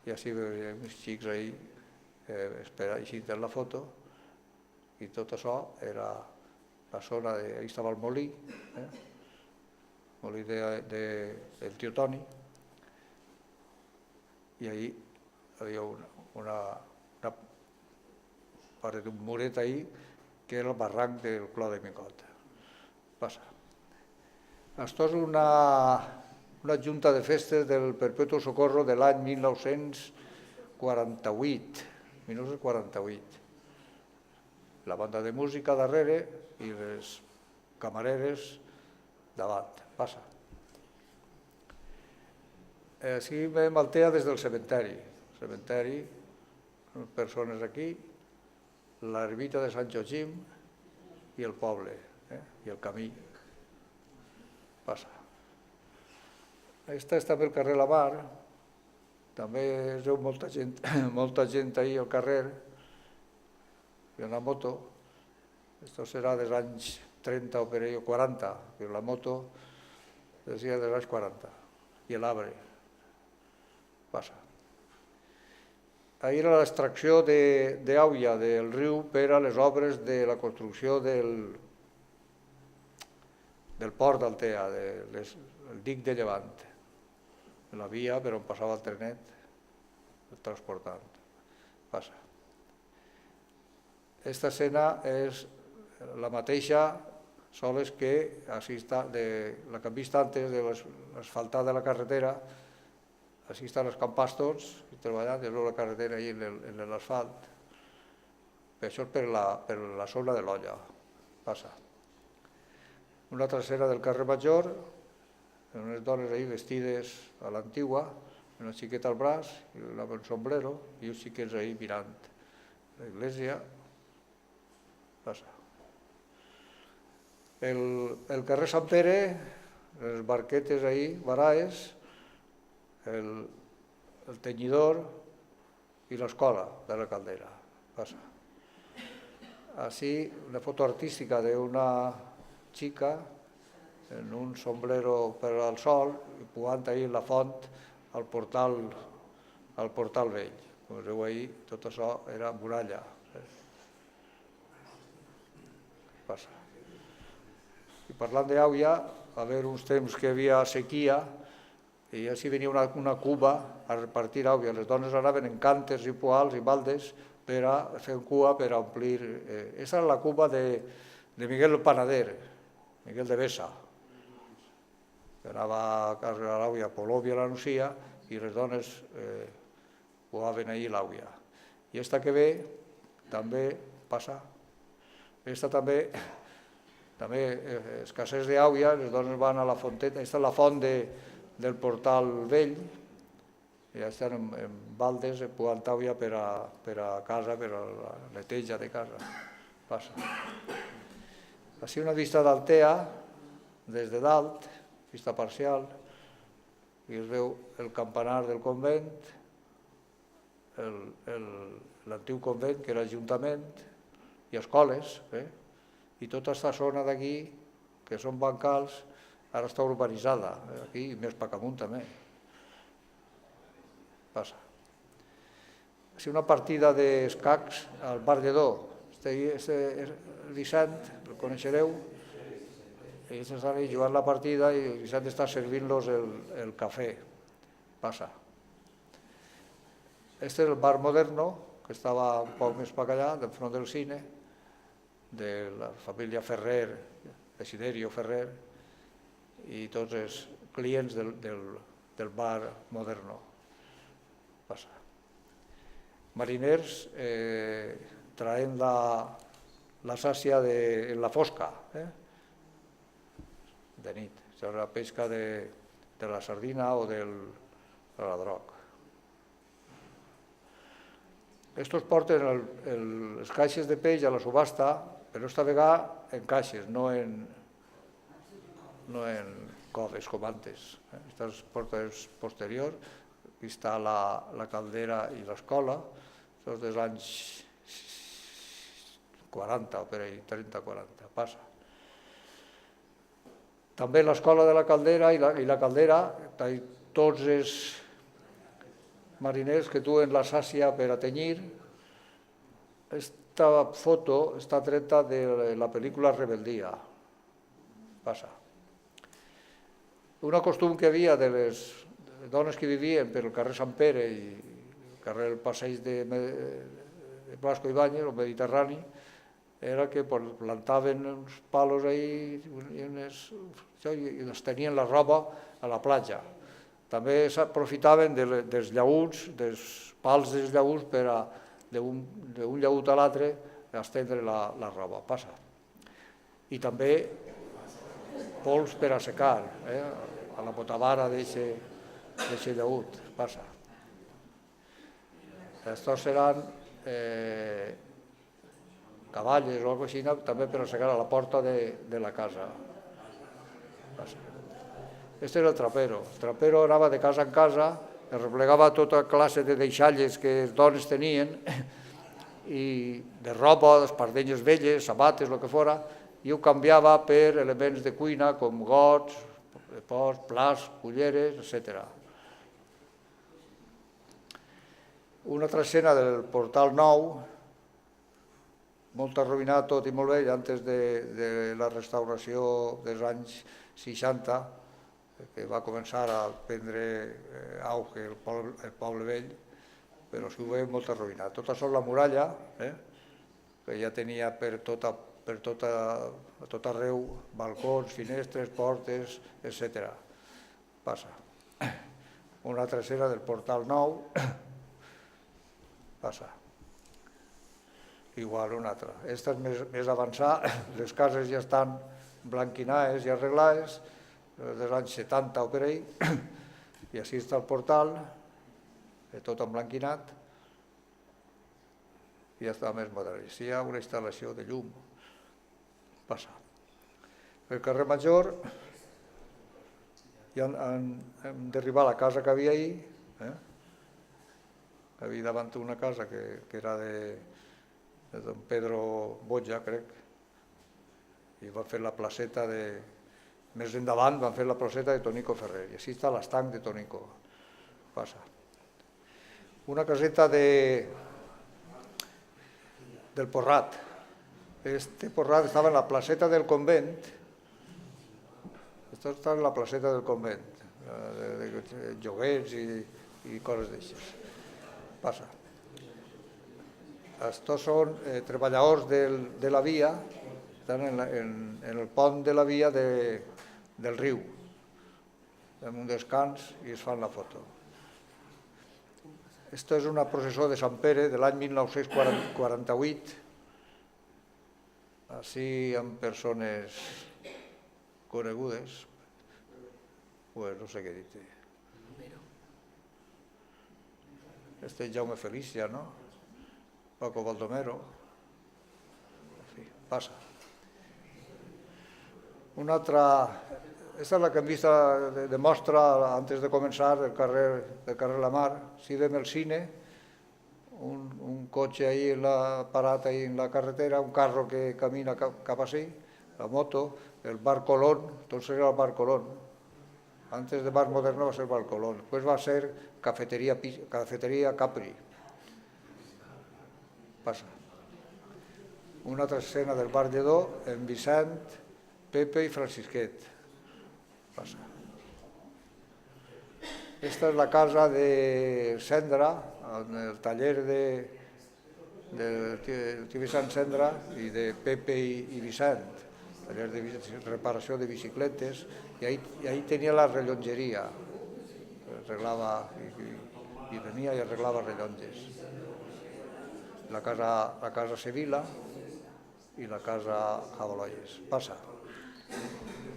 S3: i així veiem els xics ahí així en la foto, i tot això era la zona, ahí estava el molí, molí del tio Toni, i ahí hi havia una part d'un muret ahí que era el barranc del Clos de Mingot. Passa. Això és una junta de festes del Perpetuo Socorro de l'any 1948. La banda de música darrere i les camareres davant. Passa. Així veiem Altea des del cementeri. Cementeri, persones aquí, l'ermita de Sant Joachim i el poble, i el camí. Passa. Aquesta és també el carrer La Mar, també es veu molta gent ahí al carrer, i una moto, això serà dels anys 30 o 40, però la moto decía dels anys 40, i l'arbre. Passa. Ahí era l'extracció d'Auia del riu per a les obres de la construcció del port d'Altea, el dic de Llevant, la via per on passava el trenet transportant. Passa. Aquesta escena és la mateixa, sols que així està, la que hem vist antes de l'asfaltat de la carretera, així estan els campastos treballant, i la carretera ahí en l'asfalt. Això és per la zona de l'Olla. Passa. Una altra escena del carrer Major, unes dones ahí vestides a l'antigua, una xiqueta al braç, un sombrero, i uns xiquets ahí mirant l'església. Passa. El carrer Sant Pere, les barquetes ahí, Baraes, el tenyidor i l'escola de la Caldera. Passa. Així, una foto artística d'una xica en un sombrero per al sol, pujant ahí la font al portal vell. Com veieu ahí, tot això era muralla. Passa. I parlant d'Auia, va haver uns temps que hi havia sequia, i així venia una cuba a repartir Auia. Les dones anaven en cànters i poals i baldes per a fer cua per a omplir. Aquesta era la cuba de Miguel Panader, Miguel de Besa, que anava a casa de l'Auia, a Polòvia, la Nucia, i les dones poaven ahir l'Auia. I aquesta que ve també passa. Aquesta també escassez d'Auia, les dones van a la fonteta. Aquesta és la font del portal vell, i ja estan en baldes poant Auia per a casa, per a la neteja de casa. Passa. Així una vista d'Altea, des de dalt, vista parcial, i es veu el campanar del convent, l'antic convent, que era ajuntament, i escoles, i tota aquesta zona d'aquí, que són bancals, ara està urbanitzada, aquí i més per amunt també. Passa. una partida d'escacs al Bar Lledó. Vicent, el coneixereu, ells estan ahí jugant la partida i el Vicent està servint-los el cafè. Passa. Este és el Bar Moderno, que estava un poc més per allà, enfront del cine, de la família Ferrer, Desiderio Ferrer, i tots els clients del Bar Moderno. Passa. Mariners traient la sàcia en la fosca, de nit, la pesca de la sardina o de la droga. Estos porten les caixes de peix a la subhasta, però esta vegada en caixes, no en coves com antes. Esta porta és posterior, aquí està la caldera i l'escola, això és dels anys 40 o per ahí, 30-40, passa. També l'escola de la caldera i la caldera, tots els mariners que duen la sàcia per a tenyir. Esta foto està treta de la pel·lícula Rebeldia. Passa. Un costum que hi havia de les dones que vivien per el carrer Sant Pere i el carrer del Passeig de Blasco Ibáñez, el Mediterrani, era que plantaven uns palos ahí i els tenien la roba a la platja. També s'aprofitaven dels llaüts, dels pals dels llaüts per a, d'un llaüt a l'altre, estendre la roba. Passa. I també pols per a secar, a la botavara d'aquest llaüt. Passa. Estos seran cavalles o alguna cosa així, també per a secar a la porta de la casa. Este és el trapero. El trapero anava de casa en casa, replegava tota classe de deixalles que les dones tenien, i de roba, espardenyes velles, sabates, el que fora, i ho canviava per elements de cuina com gots, pots, plats, culleres, etc. Una altra escena del Portal Nou, molt arruïnat tot i molt bé, antes de la restauració dels anys 60, que va començar a prendre auge el poble vell, però si ho veiem molt arruïnat. Tot això la muralla, que ja tenia per tot arreu balcons, finestres, portes, etc. Passa. Una altra escena del Portal Nou. Passa. Igual una altra. Esta és més avançada, les cases ja estan blanquinades i arreglades, dels anys 70 o per ahí, i així està el portal, tot emblanquinat, i ja està més modern. Així hi ha una instal·lació de llum. Passa. El carrer Major, ja hem d'arribar a la casa que havia ahí, que havia davant una casa que era de don Pedro Botja, crec, i va fer la placeta de... Més endavant van fer la placeta de Tonico Ferrer, i així està l'estanc de Tonico. Passa. Una caseta del Porrat. Este Porrat estava en la placeta del convent. Esto està en la placeta del convent, de joguets i coses d'aixes. Passa. Estos són treballadors de la via, estan en el pont de la via del riu, en un descans, i es fan la foto. Esta és una processó de Sant Pere de l'any 1948, així amb persones conegudes, pues no sé què dir-te. Este és Jaume Felícia, no? Paco Baldomero. Passa. Una altra, aquesta és la que hem vist de mostra antes de començar del carrer La Mar. Si vem el cine, un cotxe ahí parat ahí en la carretera, un carro que camina cap així, la moto, el Bar Colón, tot seria el Bar Colón. Antes de Bar Moderno va ser Bar Colón, després va ser Cafeteria Capri. Passa. Una altra escena del bar Lledó, en Vicent, Pepe i Francisquet. Passa. Esta és la casa de Cendra, el taller del tio Vicent Cendra i de Pepe i Vicent, taller de reparació de bicicletes, i ahí tenia la rellongeria, arreglava i venia i arreglava rellonges. La casa Sevilla i la casa Aboloyes. Passa.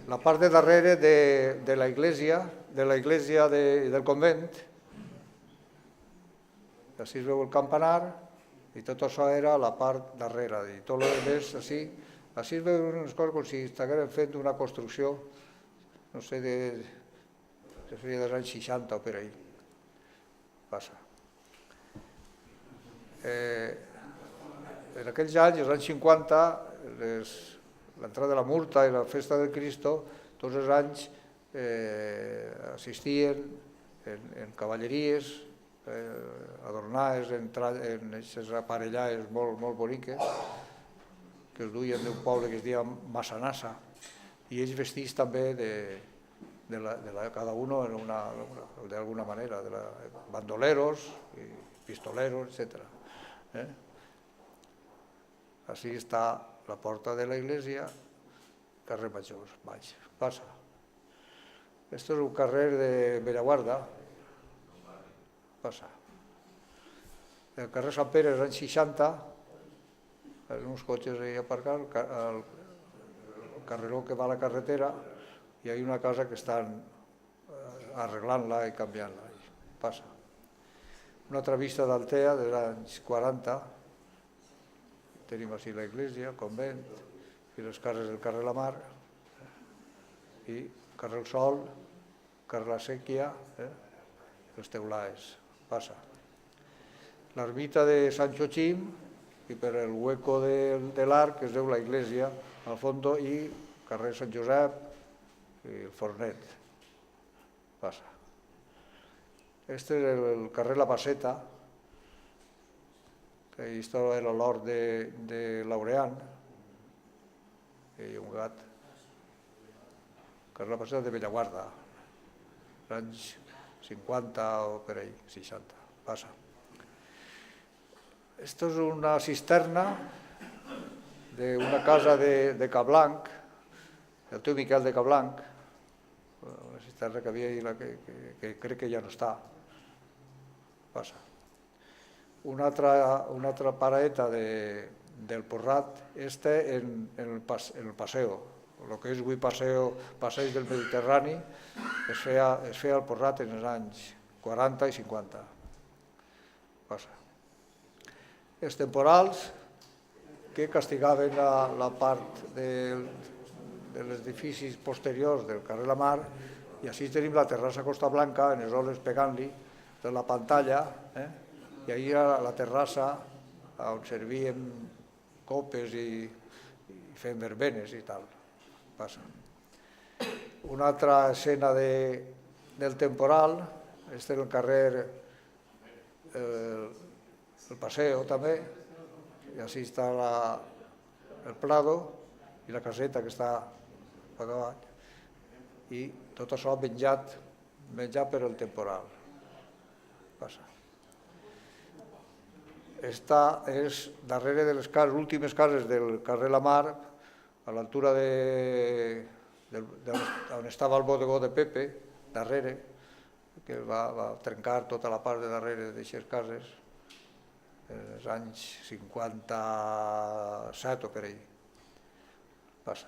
S3: La part de darrere de la iglesia del convent, així es veu el campanar, i tot això era la part darrere, i tot el més així es veuen unes coses com si estiguessin fent una construcció, no sé, seria dels anys 60 o per ahí. Passa. En aquells anys, els anys 50, l'entrada de la Murta i la festa del Cristo, tots els anys assistien en cavalleries, adornades en aquestes aparellades molt boniques, que es duien d'un poble que es deia Massanassa, i ells vestits també cada uno d'alguna manera, bandoleros, pistoleros, etc. Així està la porta de la iglesia, carrer Major, baix. Passa. Este és un carrer de Bellaguarda. Passa. El carrer Sant Pere dels anys 60, uns cotxes ahí aparcats, el carreró que va a la carretera, i hi ha una casa que estan arreglant-la i canviant-la. Passa. Una altra vista d'Altea dels anys 40, tenim així l'església, el convent, i les cases del carrer La Mar, i carrer El Sol, carrer La Sèquia, els teulades. Passa. L'ermita de Sant Xochim, i per el hueco de l'arc es veu la iglesia al fons, i carrer Sant Josep i el Fornet. Passa. Este és el carrer La Passeta, que això era l'hort de Laurean, i un gat. Carrer La Passeta de Bellaguarda, anys 50 o per ahí, 60. Passa. Esto és una cisterna d'una casa de Cablanc, del teu Miquel de Cablanc, una cisterna que havia ahí que crec que ja no està. Passa. Una altra paraeta del Porrat, en el Paseo, el que és avui Passeig del Mediterrani, es feia al Porrat en els anys 40 i 50. Passa. Els temporals que castigaven la part dels edificis posteriors del carrer La Mar, i així tenim la terrassa Costa Blanca, en les oles pegant-li de la pantalla, i ahir era la terrassa on servíem copes i fem verbenes i tal. Passa. Una altra escena del temporal, este és el carrer el Paseo també, i així està el Prado i la caseta que està a cavall, i tot això menjat per el temporal. Passa. Esta és darrere de les últimes cases del carrer La Mar, a l'altura on estava el bodegó de Pepe, darrere, que va trencar tota la part de darrere d'aquestes cases, en els anys 57 o per ahí. Passa.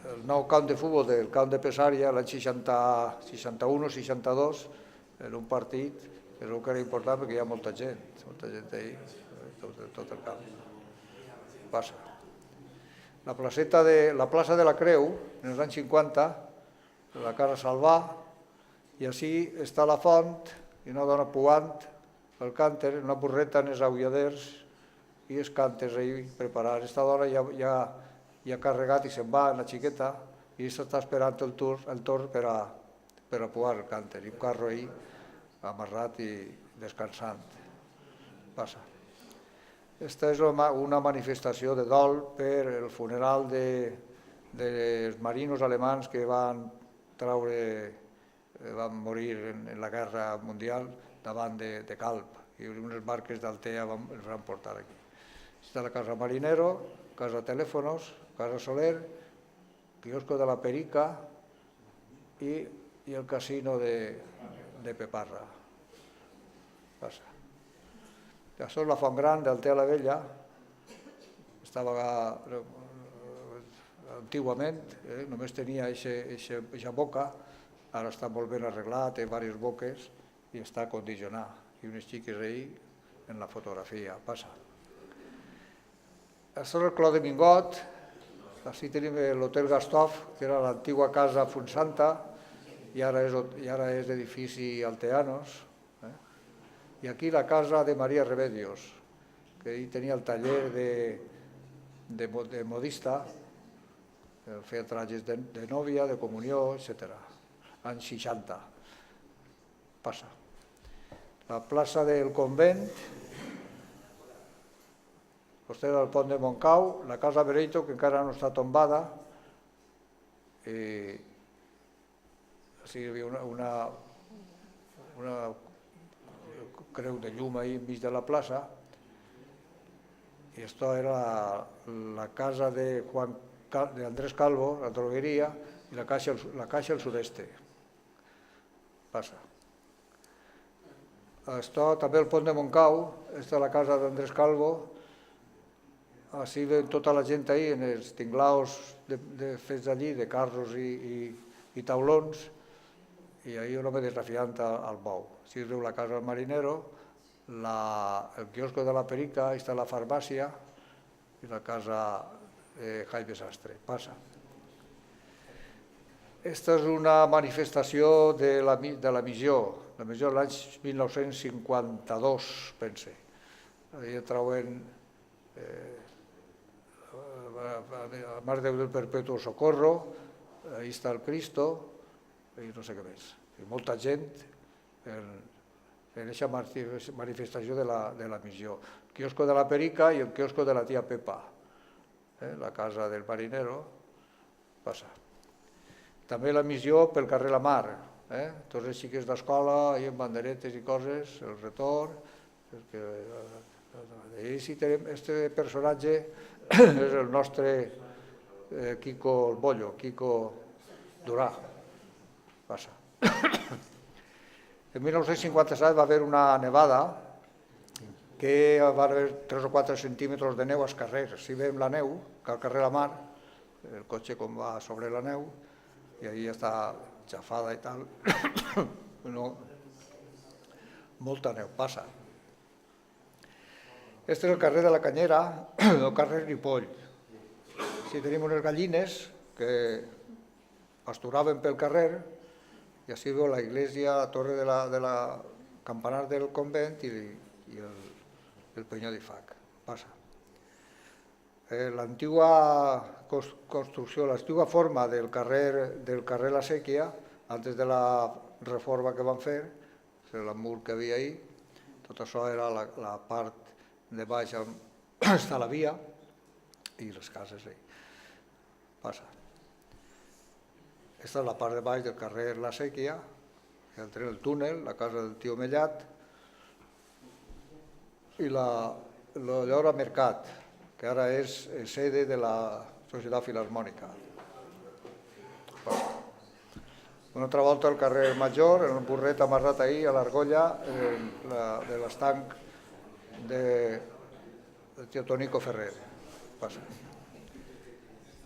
S3: El nou camp de futbol del camp de Pesària, l'any 61-62, en un partit, crec que era important perquè hi ha molta gent ahí, tot el camp. Passa. La plaça de la Creu, en els anys 50, la casa Salvà, i així està la font, i una dona pugant el cànter, una burreta en els aulladers, i els cànters ahí preparats. Aquesta dona ja ha carregat i se'n va en la xiqueta, i està esperant el torn per a pugar el cànter, i un carro ahí amarrat i descansant. Passa. Aquesta és una manifestació de dol per el funeral dels marinos alemans que van morir en la guerra mundial davant de Calp, i unes barques d'Altea els van portar aquí. Està la Casa Marinero, Casa Telèfonos, Casa Soler, quiosco de la Perica i el casino de Peparra. Passa. Això és la Font Gran d'Altea la Vella. Estava antigament, només tenia aquesta boca, ara està molt ben arreglat, té diverses boques i està condicionat. I unes xiques ahí en la fotografia. Passa. Això és el Clos de Mingot. Així tenim l'Hotel Gastov, que era l'antiga casa Fontsanta, i ara és edifici Alteanos. I aquí la casa de Maria Rebedios, que ell tenia el taller de modista, feia trajes de nòvia, de comunió, etc. Anys 60. Passa. La plaça del convent, costera del pont de Montcau, la casa Bereito, que encara no està tombada. Hi havia una creu de llum ahí enmig de la plaça, i esto era la casa de Andrés Calvo, la drogueria, i la caixa al sureste. Passa. Esto també el pont de Montcau, esta és la casa d'Andrés Calvo, així ven tota la gent ahí en els tinglaos fets allí, de carros i taulons, i ahí un home desafiant al bou. Així es veu la Casa del Marinero, el quiosco de la Perica, està la farmàcia i la casa Jaime Sastre. Passa. Aquesta és una manifestació de la missió de l'any 1952, pense. Allà troben a Mare de Déu del Perpetuo Socorro, ahí està el Cristo, i no sé què més. Molta gent en aquesta manifestació de la missió. El quiosco de la Perica i el quiosco de la tia Pepa, la casa del marinero. Passa. També la missió pel carrer La Mar, tots els xiquets d'escola, amb banderetes i coses, el retorn. Este personatge és el nostre Quico el Bollo, Quico Durà. Passa. En 1957 va haver una nevada que va haver 3 o 4 centímetres de neu als carrers. Si veiem la neu, que al carrer La Mar, el cotxe com va sobre la neu, i ahí està xafada i tal. Molta neu, passa. Este és el carrer de la Canyera, el carrer Ripoll. Si tenim unes gallines que pasturaven pel carrer, i així veu la iglesia, la torre de la campanar del convent i el penyó d'Ifac. Passa. L'antiga construcció, l'antiga forma del carrer La Sèquia, antes de la reforma que van fer, el mur que havia ahí, tot això era la part de baix on està la via i les cases ahí. Passa. Aquesta és la part de baix del carrer La Sèquia, entre el túnel, la casa del tio Mellat, i l'Llora Mercat, que ara és sede de la Societat Filarmònica. Una altra volta al carrer Major, en un burret amarrat ahir a l'Argolla de l'estanc del tio Tonico Ferrer.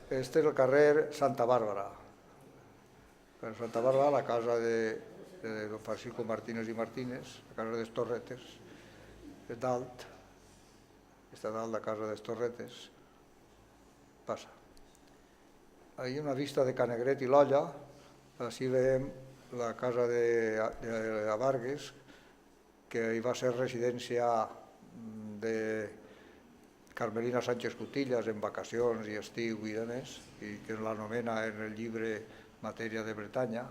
S3: Este és el carrer Santa Bàrbara. Per Santa Bàrbara, la casa de don Francisco Martínez i Martínez, la casa de Torretes, és dalt, està dalt la casa de Torretes. Passa. Hi ha una vista de Canegret i l'Olla, així veiem la casa de Vargas, que hi va ser residència de Carmelina Sánchez Cutillas en vacacions i estiu i demés, i que l'anomena en el llibre Matèria de Bretanya.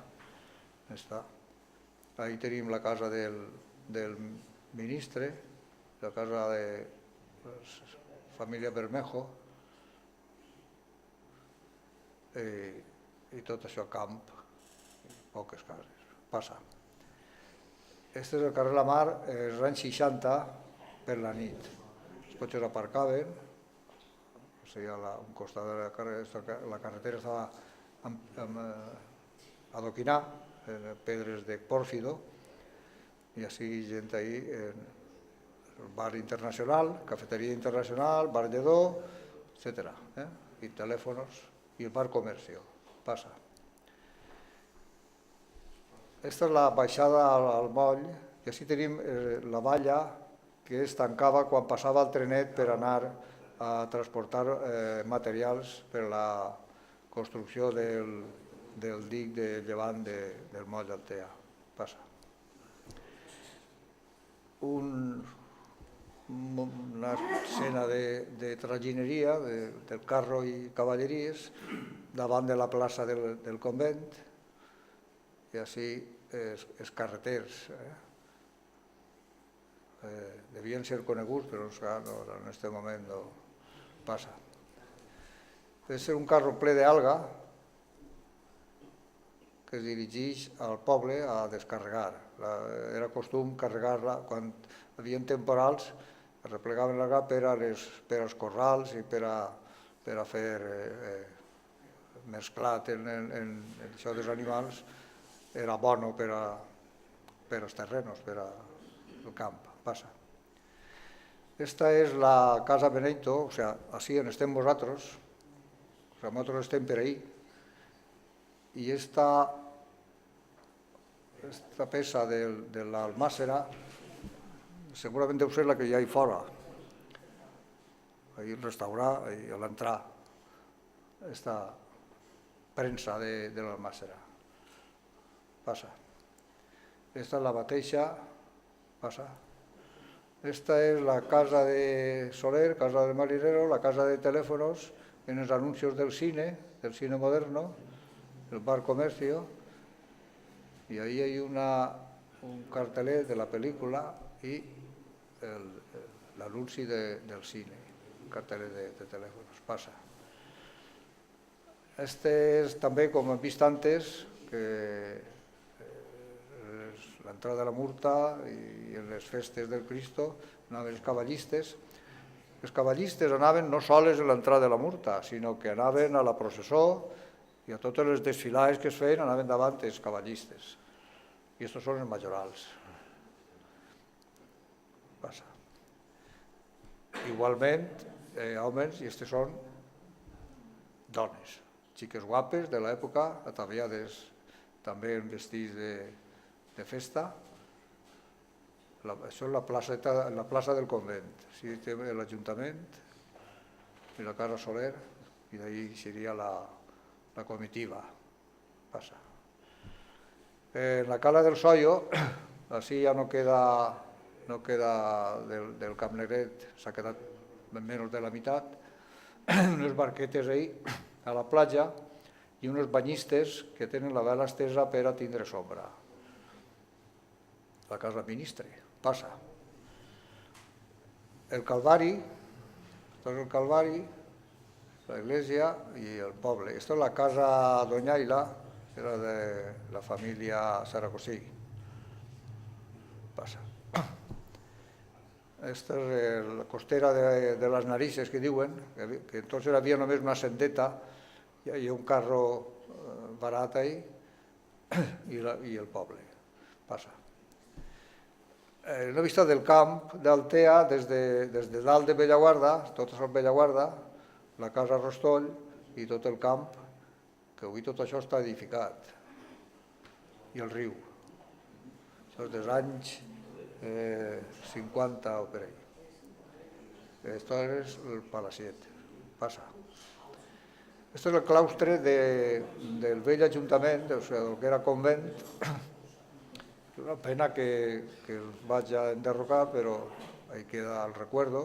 S3: Ahí tenim la casa del ministre, la casa de família Bermejo, i tot això camp, poques cases. Passa. Este és el carrer La Mar, els anys 60, per la nit. Els cotxes aparcaven, o sigui, a un costat de la carretera estava adoquinada, pedres de pòrfido, i així gent ahí, el bar internacional, cafeteria internacional, bar Lledó, etc. I telèfons, i el bar Comercio. Passa. Aquesta és la baixada al moll, i així tenim la valla que es tancava quan passava el trenet per anar a transportar materials per la construcció del dic de llevant del moll d'Altea. Passa. Una escena de tragineria, del carro i cavalleries, davant de la plaça del convent, i així els carreters devien ser coneguts, però en aquest moment no passa. És un carro ple d'alga que es dirigeix al poble a descarregar. Era costum carregar-la quan hi havia temporals, es replegaven l'alga per als corrals i per a fer mesclat en això dels animals. Era bueno per als terrenos, per al camp. Passa. Esta és la casa Benito, o sigui, així on estem vosaltres, o sigui, nosaltres estem per ahí, i esta peça de l'Almàssera segurament deu ser la que hi ha ahí fora, ahí el restaurar i a l'entrar, esta premsa de l'Almàssera. Passa. Esta és la mateixa. Passa. Esta és la casa de Soler, casa del marinero, la casa de telèfons, en els anuncios del cine moderno, el bar Comercio, i ahí hay un cartelet de la pel·lícula i l'anunci del cine, un cartelet de telèfons. Passa. Este és també, com hem vist antes, que l'entrada de la Murta i en les festes del Cristo anaven els cavallistes. Els cavallistes anaven no sols a l'entrada de la Murta, sinó que anaven a la processó i a totes les desfilades que es feien anaven davant els cavallistes. I estos són els majorals. Passa. Igualment, homes, i estes són dones, xiques guapes de l'època, ataviades també en vestits de festa. Això és la plaça del convent. Així té l'Ajuntament i la Casa Soler, i d'ahí seria la comitiva. Passa. En la Cala del Sollo, així ja no queda del Camp Negret, s'ha quedat menys de la meitat, unes barquetes ahí a la platja i uns banyistes que tenen la vela estesa per a tindre sombra. La casa ministre. Passa. El Calvari, esto és el Calvari, l'església i el poble. Esto és la casa Doñaila, que era de la família Saracosí. Passa. Esta és la costera de les Narices, que diuen, que entonces havia només una sendeta i hi ha un carro barat ahí i el poble. Passa. Una vista del camp d'Altea des de dalt de Bellaguarda, tot és el Bellaguarda, la casa Rostoll i tot el camp, que avui tot això està edificat. I el riu. Això és dels anys 50 o per ahí. Esto és el Palaciet. Passa. Este és el claustre del vell ajuntament, o sigui, del que era convent. Una pena que el vaig a enderrocar, però ahí queda el recuerdo.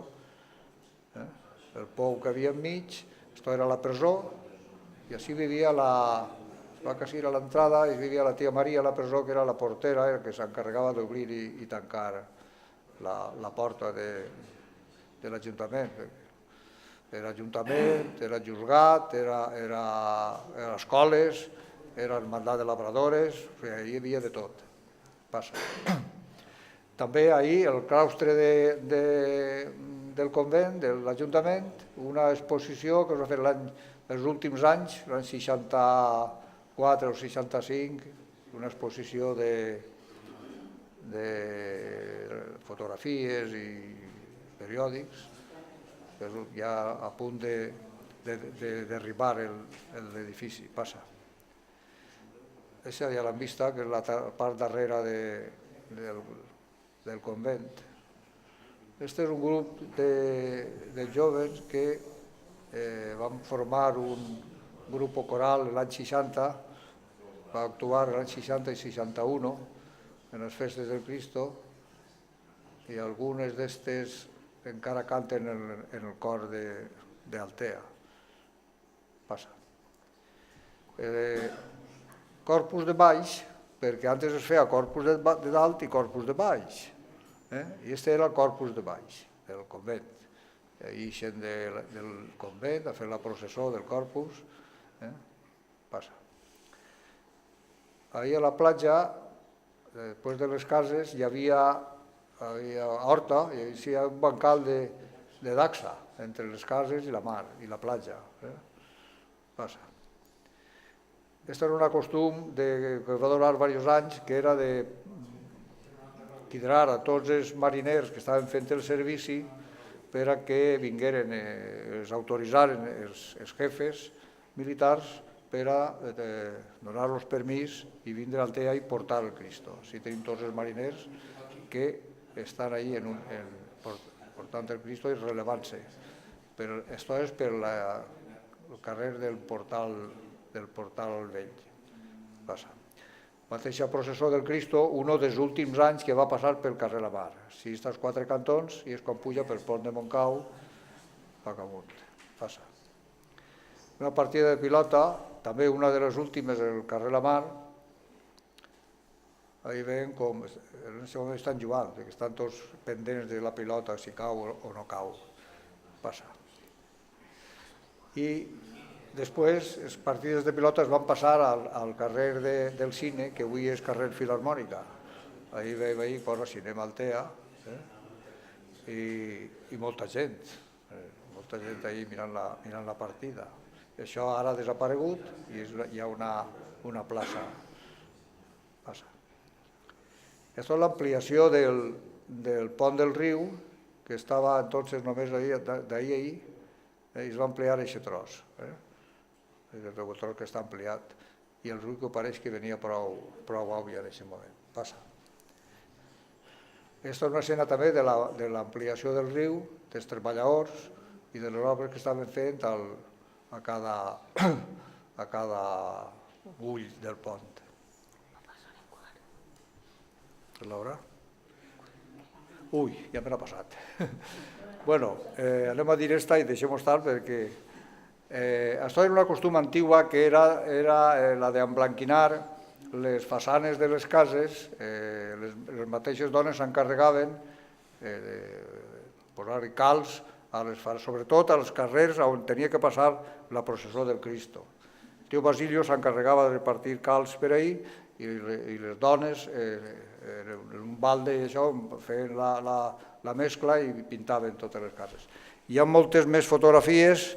S3: El pou que havia enmig, esto era la presó, i així vivia va quasi ir a l'entrada, i vivia la tia Maria a la presó, que era la portera, que s'encarregava d'obrir i tancar la porta de l'Ajuntament. Era Ajuntament, era Juzgat, era escoles, era Hermandat de Labradores, hi havia de tot. Passa. També ahir el claustre del convent, de l'Ajuntament, una exposició que es va fer els últims anys, l'any 64 o 65, una exposició de fotografies i periòdics, ja a punt de derribar l'edifici. Passa. Aquesta ja l'han vista, que és la part darrere del convent. Este és un grup de joves que van formar un grup coral l'any 60, va actuar l'any 60 i 61 en les festes del Cristo, i algunes d'estes encara canten en el cor d'Altea. Passa. Corpus de baix, perquè antes es feia corpus de dalt i corpus de baix. I aquest era el corpus de baix, del convent. Ahir ixen del convent a fer la processó del corpus. Passa. Ahir a la platja, després de les cases, hi havia horta, hi havia un bancal de dacsa entre les cases i la mar, i la platja. Passa. Aquest era un costum que va durar diversos anys, que era de cridar a tots els mariners que estaven fent el servici per a que vingueren, els autoritzaren els jefes militars per a donar-los permís i vindre a Altea i portar el Cristo. Així tenim tots els mariners que estan ahí portant el Cristo i relevant-se. Això és per el carrer del portal vell. Passa. Mateixa processó del Cristo, un dels últims anys que va passar pel carrer La Mar. Si estàs 4 cantons i és quan puja pel pont de Montcau, cap amunt. Passa. Una partida de pilota, també una de les últimes del carrer La Mar. Ahí veiem com en aquest moment estan jugant, que estan tots pendents de la pilota, si cau o no cau. Passa. I després, les partides de pilota es van passar al carrer del Cine, que avui és carrer Filharmònica. Ahir veiem posa Cinema Altea i molta gent ahir mirant la partida. Això ara ha desaparegut i hi ha una plaça. Passa. Aquesta és l'ampliació del pont del riu, que estava entonces només d'ahir i es va ampliar aquest tros. El revoltor que està ampliat, i el riu que pareix que venia prou òbvia en aquest moment. Passa. Aquesta és una escena també de l'ampliació del riu, dels treballadors i de les obres que estaven fent a cada ull del pont. Laura? Ui, ja me l'ha passat. Bueno, anem a dir esta i deixem estar perquè això era una costum antigua que era la d'emblanquinar les façanes de les cases. Les mateixes dones s'encarregaven de posar-hi calç, sobretot als carrers on tenia que passar la processó del Cristo. El tio Basilio s'encarregava de repartir calç per ahir i les dones, en un balde i això, feien la mescla i pintaven totes les cases. Hi ha moltes més fotografies,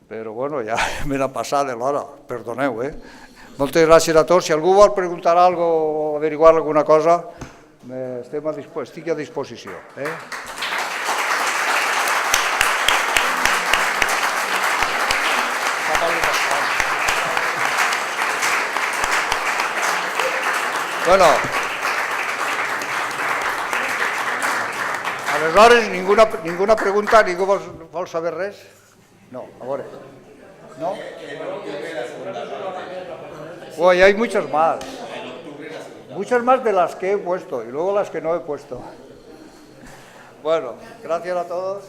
S3: però bueno, ja me n'ha passat de l'hora, perdoneu. Moltes gràcies a tots. Si algú vol preguntar alguna cosa o averiguar alguna cosa, estic a disposició. Bueno, aleshores, ninguna pregunta, ningú vol saber res? No, a veure. ¿No? Uy, hay muchas más. Muchas más de las que he puesto y luego las que no he puesto. Bueno, gracias a todos.